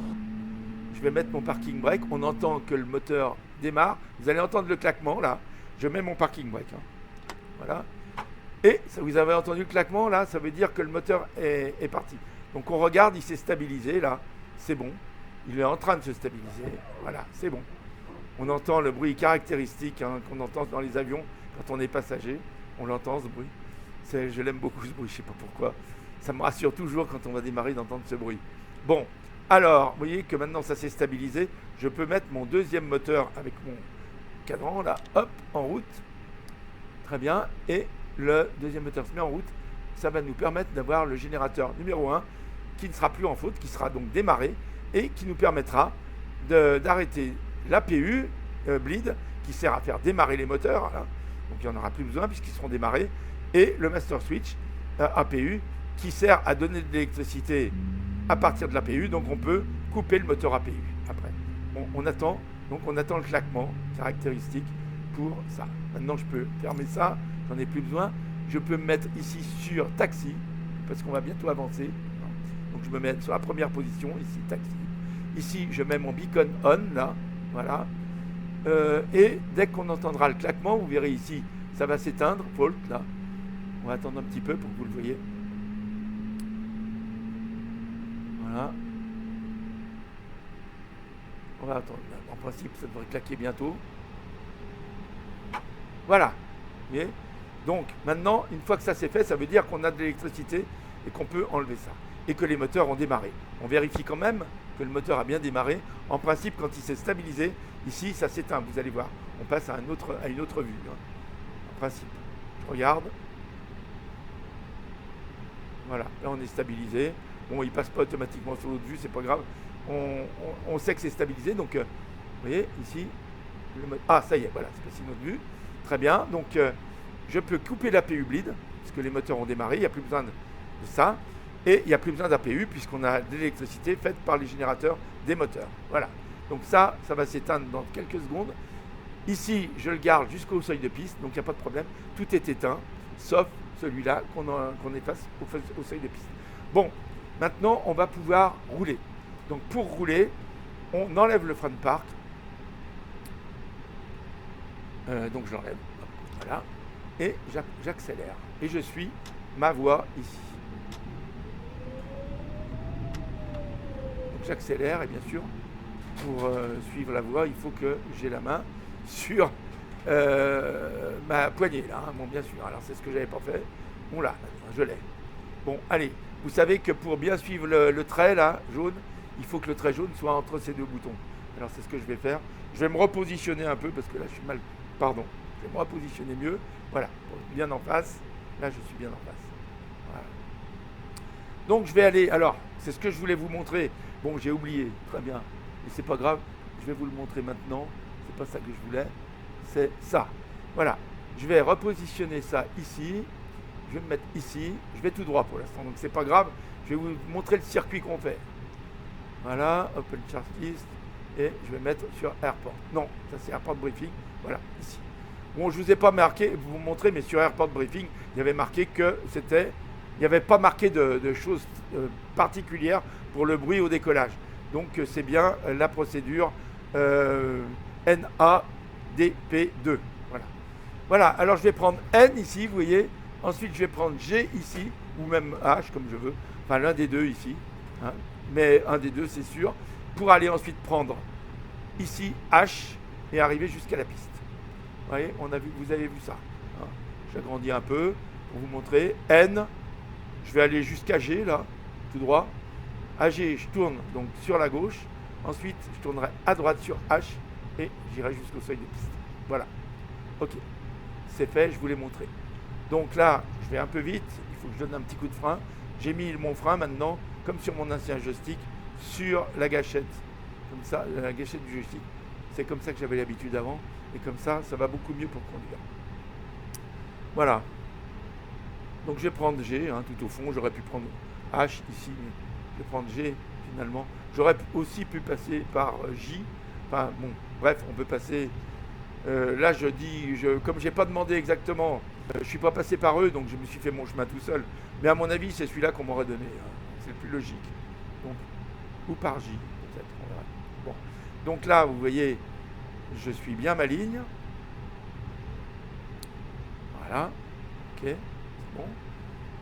Je vais mettre mon parking brake. On entend que le moteur démarre. Vous allez entendre le claquement là. Je mets mon parking brake. Hein. Voilà. Et ça, vous avez entendu le claquement là. Ça veut dire que le moteur est parti. Donc on regarde, il s'est stabilisé là. C'est bon. Il est en train de se stabiliser. Voilà, c'est bon. On entend le bruit caractéristique hein, qu'on entend dans les avions quand on est passager. On l'entend ce bruit. Je l'aime beaucoup ce bruit, je ne sais pas pourquoi. Ça me rassure toujours quand on va démarrer d'entendre ce bruit. Bon, alors, vous voyez que maintenant ça s'est stabilisé. Je peux mettre mon deuxième moteur avec mon cadran, là, hop, en route. Très bien. Et le deuxième moteur se met en route. Ça va nous permettre d'avoir le générateur numéro 1 qui ne sera plus en faute, qui sera donc démarré et qui nous permettra d'arrêter l'APU bleed qui sert à faire démarrer les moteurs. Là. Donc il n'y en aura plus besoin puisqu'ils seront démarrés. Et le master switch APU qui sert à donner de l'électricité à partir de l'APU. Donc on peut couper le moteur APU après. Bon, on attend le claquement caractéristique pour ça. Maintenant je peux fermer ça, j'en ai plus besoin. Je peux me mettre ici sur taxi parce qu'on va bientôt avancer. Donc je me mets sur la première position, ici taxi. Ici je mets mon beacon on là, voilà. Et dès qu'on entendra le claquement, vous verrez ici, ça va s'éteindre, fault là. On va attendre un petit peu pour que vous le voyez. Voilà. On va attendre. En principe, ça devrait claquer bientôt. Voilà. Vous voyez ? Donc maintenant, une fois que ça c'est fait, ça veut dire qu'on a de l'électricité et qu'on peut enlever ça. Et que les moteurs ont démarré. On vérifie quand même que le moteur a bien démarré. En principe, quand il s'est stabilisé, ici, ça s'éteint. Vous allez voir. On passe à une autre vue. Hein. En principe. Je regarde. Voilà. Là, on est stabilisé. Bon, il ne passe pas automatiquement sur l'autre vue, c'est pas grave. On sait que c'est stabilisé. Donc, vous voyez, ici. Ah, ça y est, voilà. C'est passé une autre vue. Très bien. Donc, je peux couper l'APU bleed, puisque les moteurs ont démarré. Il n'y a plus besoin de ça. Et il n'y a plus besoin d'APU puisqu'on a de l'électricité faite par les générateurs des moteurs. Voilà. Donc ça va s'éteindre dans quelques secondes. Ici, je le garde jusqu'au seuil de piste, donc il n'y a pas de problème. Tout est éteint, sauf celui-là qu'on efface au seuil de piste. Bon, maintenant, on va pouvoir rouler. Donc pour rouler, on enlève le frein de parc. Donc je l'enlève. Voilà. Et j'accélère. Et je suis ma voie ici. J'accélère et bien sûr pour suivre la voie il faut que j'ai la main sur ma poignée là, hein. Bon bien sûr, alors c'est ce que j'avais pas fait, bon là, je l'ai. Bon allez, vous savez que pour bien suivre le trait là, jaune, il faut que le trait jaune soit entre ces deux boutons. Alors c'est ce que je vais faire, je vais me repositionner un peu parce que là je suis mal, pardon, je vais me repositionner mieux, voilà, bien en face, là je suis bien en face. Voilà. Donc je vais aller, alors c'est ce que je voulais vous montrer. Bon, j'ai oublié, très bien, mais c'est pas grave, je vais vous le montrer maintenant, c'est pas ça que je voulais, c'est ça. Voilà, je vais repositionner ça ici, je vais me mettre ici, je vais tout droit pour l'instant, donc c'est pas grave, je vais vous montrer le circuit qu'on fait. Voilà, Open Chart List, et je vais mettre sur Airport. Non, ça c'est Airport Briefing, voilà, ici. Bon, je vous ai pas marqué, vous montrer, mais sur Airport Briefing, il y avait marqué que c'était... Il n'y avait pas marqué de choses particulières pour le bruit au décollage. Donc c'est bien la procédure NADP2. Voilà. Voilà, alors je vais prendre N ici, vous voyez. Ensuite, je vais prendre G ici, ou même H, comme je veux. Enfin, l'un des deux ici. Hein. Mais un des deux, c'est sûr. Pour aller ensuite prendre ici H et arriver jusqu'à la piste. Vous voyez, vous avez vu ça. Hein. J'agrandis un peu pour vous montrer. N, je vais aller jusqu'à G, là, tout droit. À G, je tourne donc sur la gauche. Ensuite, je tournerai à droite sur H et j'irai jusqu'au seuil de piste. Voilà. Ok. C'est fait, je vous l'ai montré. Donc là, je vais un peu vite. Il faut que je donne un petit coup de frein. J'ai mis mon frein maintenant, comme sur mon ancien joystick, sur la gâchette. Comme ça, la gâchette du joystick. C'est comme ça que j'avais l'habitude avant. Et comme ça, ça va beaucoup mieux pour conduire. Voilà. Donc je vais prendre G, hein, tout au fond. J'aurais pu prendre H ici, mais je vais prendre G finalement. J'aurais aussi pu passer par J. Enfin bon, bref, on peut passer. Là, comme j'ai pas demandé exactement, je suis pas passé par eux, donc je me suis fait mon chemin tout seul. Mais à mon avis, c'est celui-là qu'on m'aurait donné. Hein. C'est le plus logique. Donc, ou par J, peut-être. On verra. Bon. Donc là, vous voyez, je suis bien ma ligne. Voilà. Ok. C'est bon.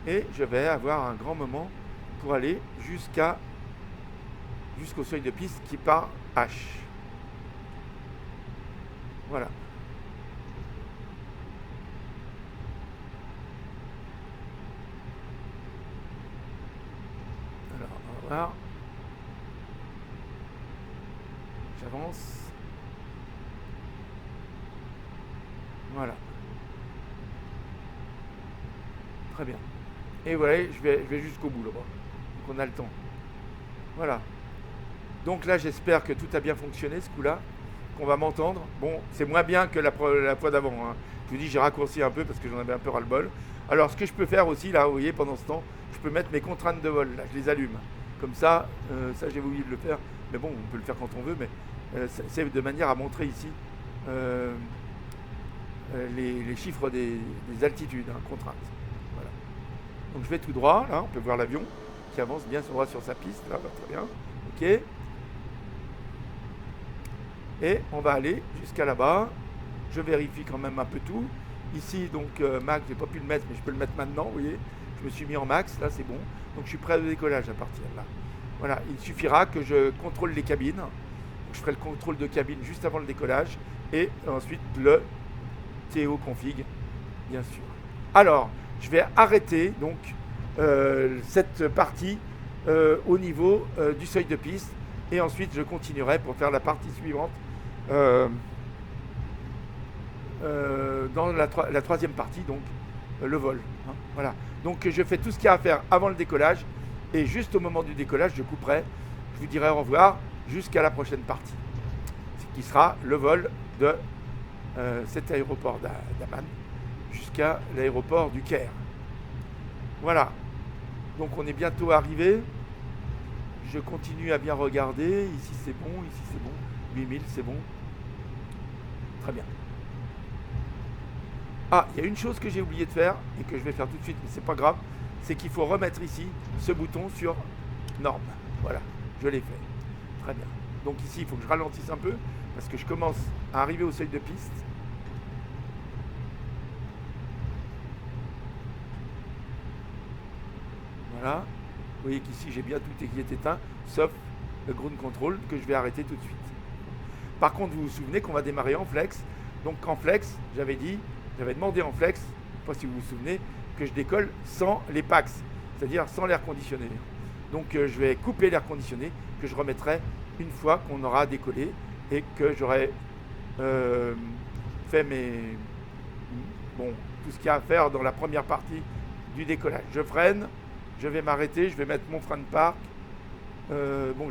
Et je vais avoir un grand moment pour aller jusqu'au seuil de piste qui part H. Voilà. Alors, on va voir. J'avance. Voilà. Très bien. Et voilà, je vais jusqu'au bout là-bas. Donc on a le temps. Voilà. Donc là, j'espère que tout a bien fonctionné ce coup-là, qu'on va m'entendre. Bon, c'est moins bien que la fois d'avant. Hein. Je vous dis, j'ai raccourci un peu parce que j'en avais un peu ras-le-bol. Alors, ce que je peux faire aussi, là, vous voyez, pendant ce temps, je peux mettre mes contraintes de vol. Là, je les allume. Comme ça, ça, j'ai oublié de le faire. Mais bon, on peut le faire quand on veut, mais c'est de manière à montrer ici les chiffres des altitudes, hein, contraintes. Voilà. Donc, je vais tout droit. Là, on peut voir l'avion qui avance bien droit sur sa piste. Là, bah, très bien. OK. Et on va aller jusqu'à là-bas. Je vérifie quand même un peu tout. Ici, donc, max, je n'ai pas pu le mettre, mais je peux le mettre maintenant, vous voyez. Je me suis mis en max, là, c'est bon. Donc, je suis prêt au décollage à partir de là. Voilà, il suffira que je contrôle les cabines. Donc, je ferai le contrôle de cabine juste avant le décollage. Et ensuite, le TO config, bien sûr. Alors, je vais arrêter, donc, cette partie au niveau du seuil de piste. Et ensuite, je continuerai pour faire la partie suivante. Dans la troisième partie, donc le vol. Hein, voilà. Donc je fais tout ce qu'il y a à faire avant le décollage et juste au moment du décollage, je couperai. Je vous dirai au revoir jusqu'à la prochaine partie, ce qui sera le vol de cet aéroport d'Amman jusqu'à l'aéroport du Caire. Voilà. Donc on est bientôt arrivé. Je continue à bien regarder. Ici c'est bon, ici c'est bon. 8000 c'est bon. Très bien. Ah, il y a une chose que j'ai oublié de faire et que je vais faire tout de suite, mais c'est pas grave, c'est qu'il faut remettre ici ce bouton sur norme. Voilà, je l'ai fait. Très bien. Donc ici, il faut que je ralentisse un peu parce que je commence à arriver au seuil de piste. Voilà. Vous voyez qu'ici, j'ai bien tout qui est éteint, sauf le ground control que je vais arrêter tout de suite. Par contre, vous vous souvenez qu'on va démarrer en flex. Donc en flex, j'avais demandé en flex, je ne sais pas si vous vous souvenez, que je décolle sans les packs, c'est-à-dire sans l'air conditionné. Donc je vais couper l'air conditionné, que je remettrai une fois qu'on aura décollé et que j'aurai fait tout ce qu'il y a à faire dans la première partie du décollage. Je freine, je vais m'arrêter, je vais mettre mon frein de parc.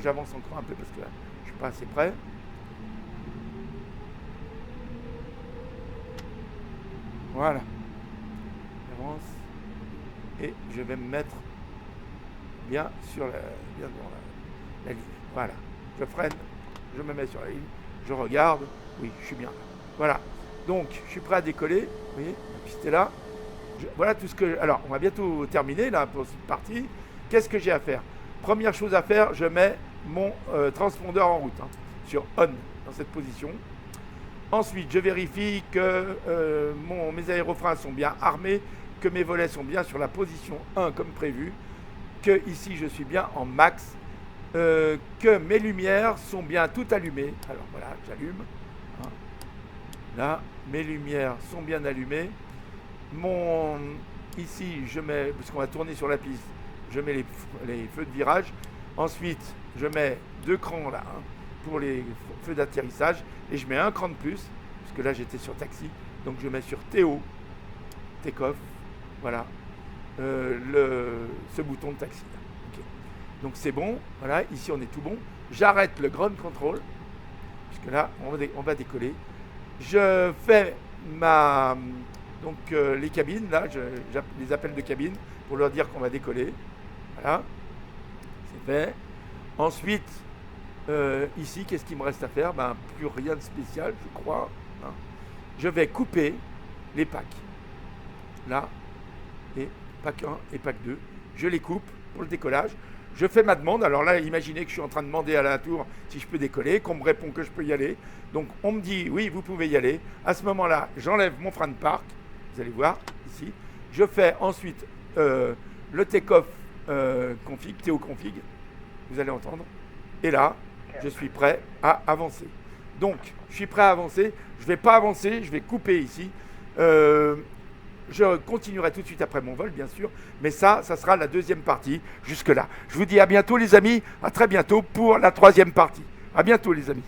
J'avance encore un peu parce que là, je ne suis pas assez près. Voilà. J'avance. Et je vais me mettre bien sur la ligne. Voilà. Je freine. Je me mets sur la ligne. Je regarde. Oui, je suis bien là. Voilà. Donc, je suis prêt à décoller. Vous voyez, la piste est là. Voilà tout ce que... Alors, on va bientôt terminer là pour cette partie. Qu'est-ce que j'ai à faire? Première chose à faire, je mets mon transpondeur en route. Hein, sur on, dans cette position. Ensuite, je vérifie que mes aérofreins sont bien armés, que mes volets sont bien sur la position 1 comme prévu, que ici je suis bien en max, que mes lumières sont bien toutes allumées. Alors voilà, j'allume. Hein. Là, mes lumières sont bien allumées. Ici, je mets, parce qu'on va tourner sur la piste, je mets les feux de virage. Ensuite, je mets 2 crans là, hein, pour les feux d'atterrissage. Et je mets un cran de plus, parce que là j'étais sur taxi. Donc je mets sur TO, take-off, voilà, ce bouton de taxi. Okay. Donc c'est bon, voilà, ici on est tout bon. J'arrête le ground control, puisque là on va décoller. Je fais les cabines, là, les appels de cabine pour leur dire qu'on va décoller. Voilà, c'est fait. Ensuite, ici, qu'est-ce qu'il me reste à faire? Plus rien de spécial, je crois. Hein. Je vais couper les packs. Là, et pack 1 et pack 2. Je les coupe pour le décollage. Je fais ma demande. Alors là, imaginez que je suis en train de demander à la tour si je peux décoller, qu'on me répond que je peux y aller. Donc on me dit oui, vous pouvez y aller. À ce moment-là, j'enlève mon frein de parc. Vous allez voir ici. Je fais ensuite le take-off config, TO config. Vous allez entendre. Et là, je suis prêt à avancer. Donc, je suis prêt à avancer. Je ne vais pas avancer, je vais couper ici. Je continuerai tout de suite après mon vol, bien sûr. Mais ça sera la deuxième partie jusque-là. Je vous dis à bientôt, les amis. À très bientôt pour la troisième partie. À bientôt, les amis.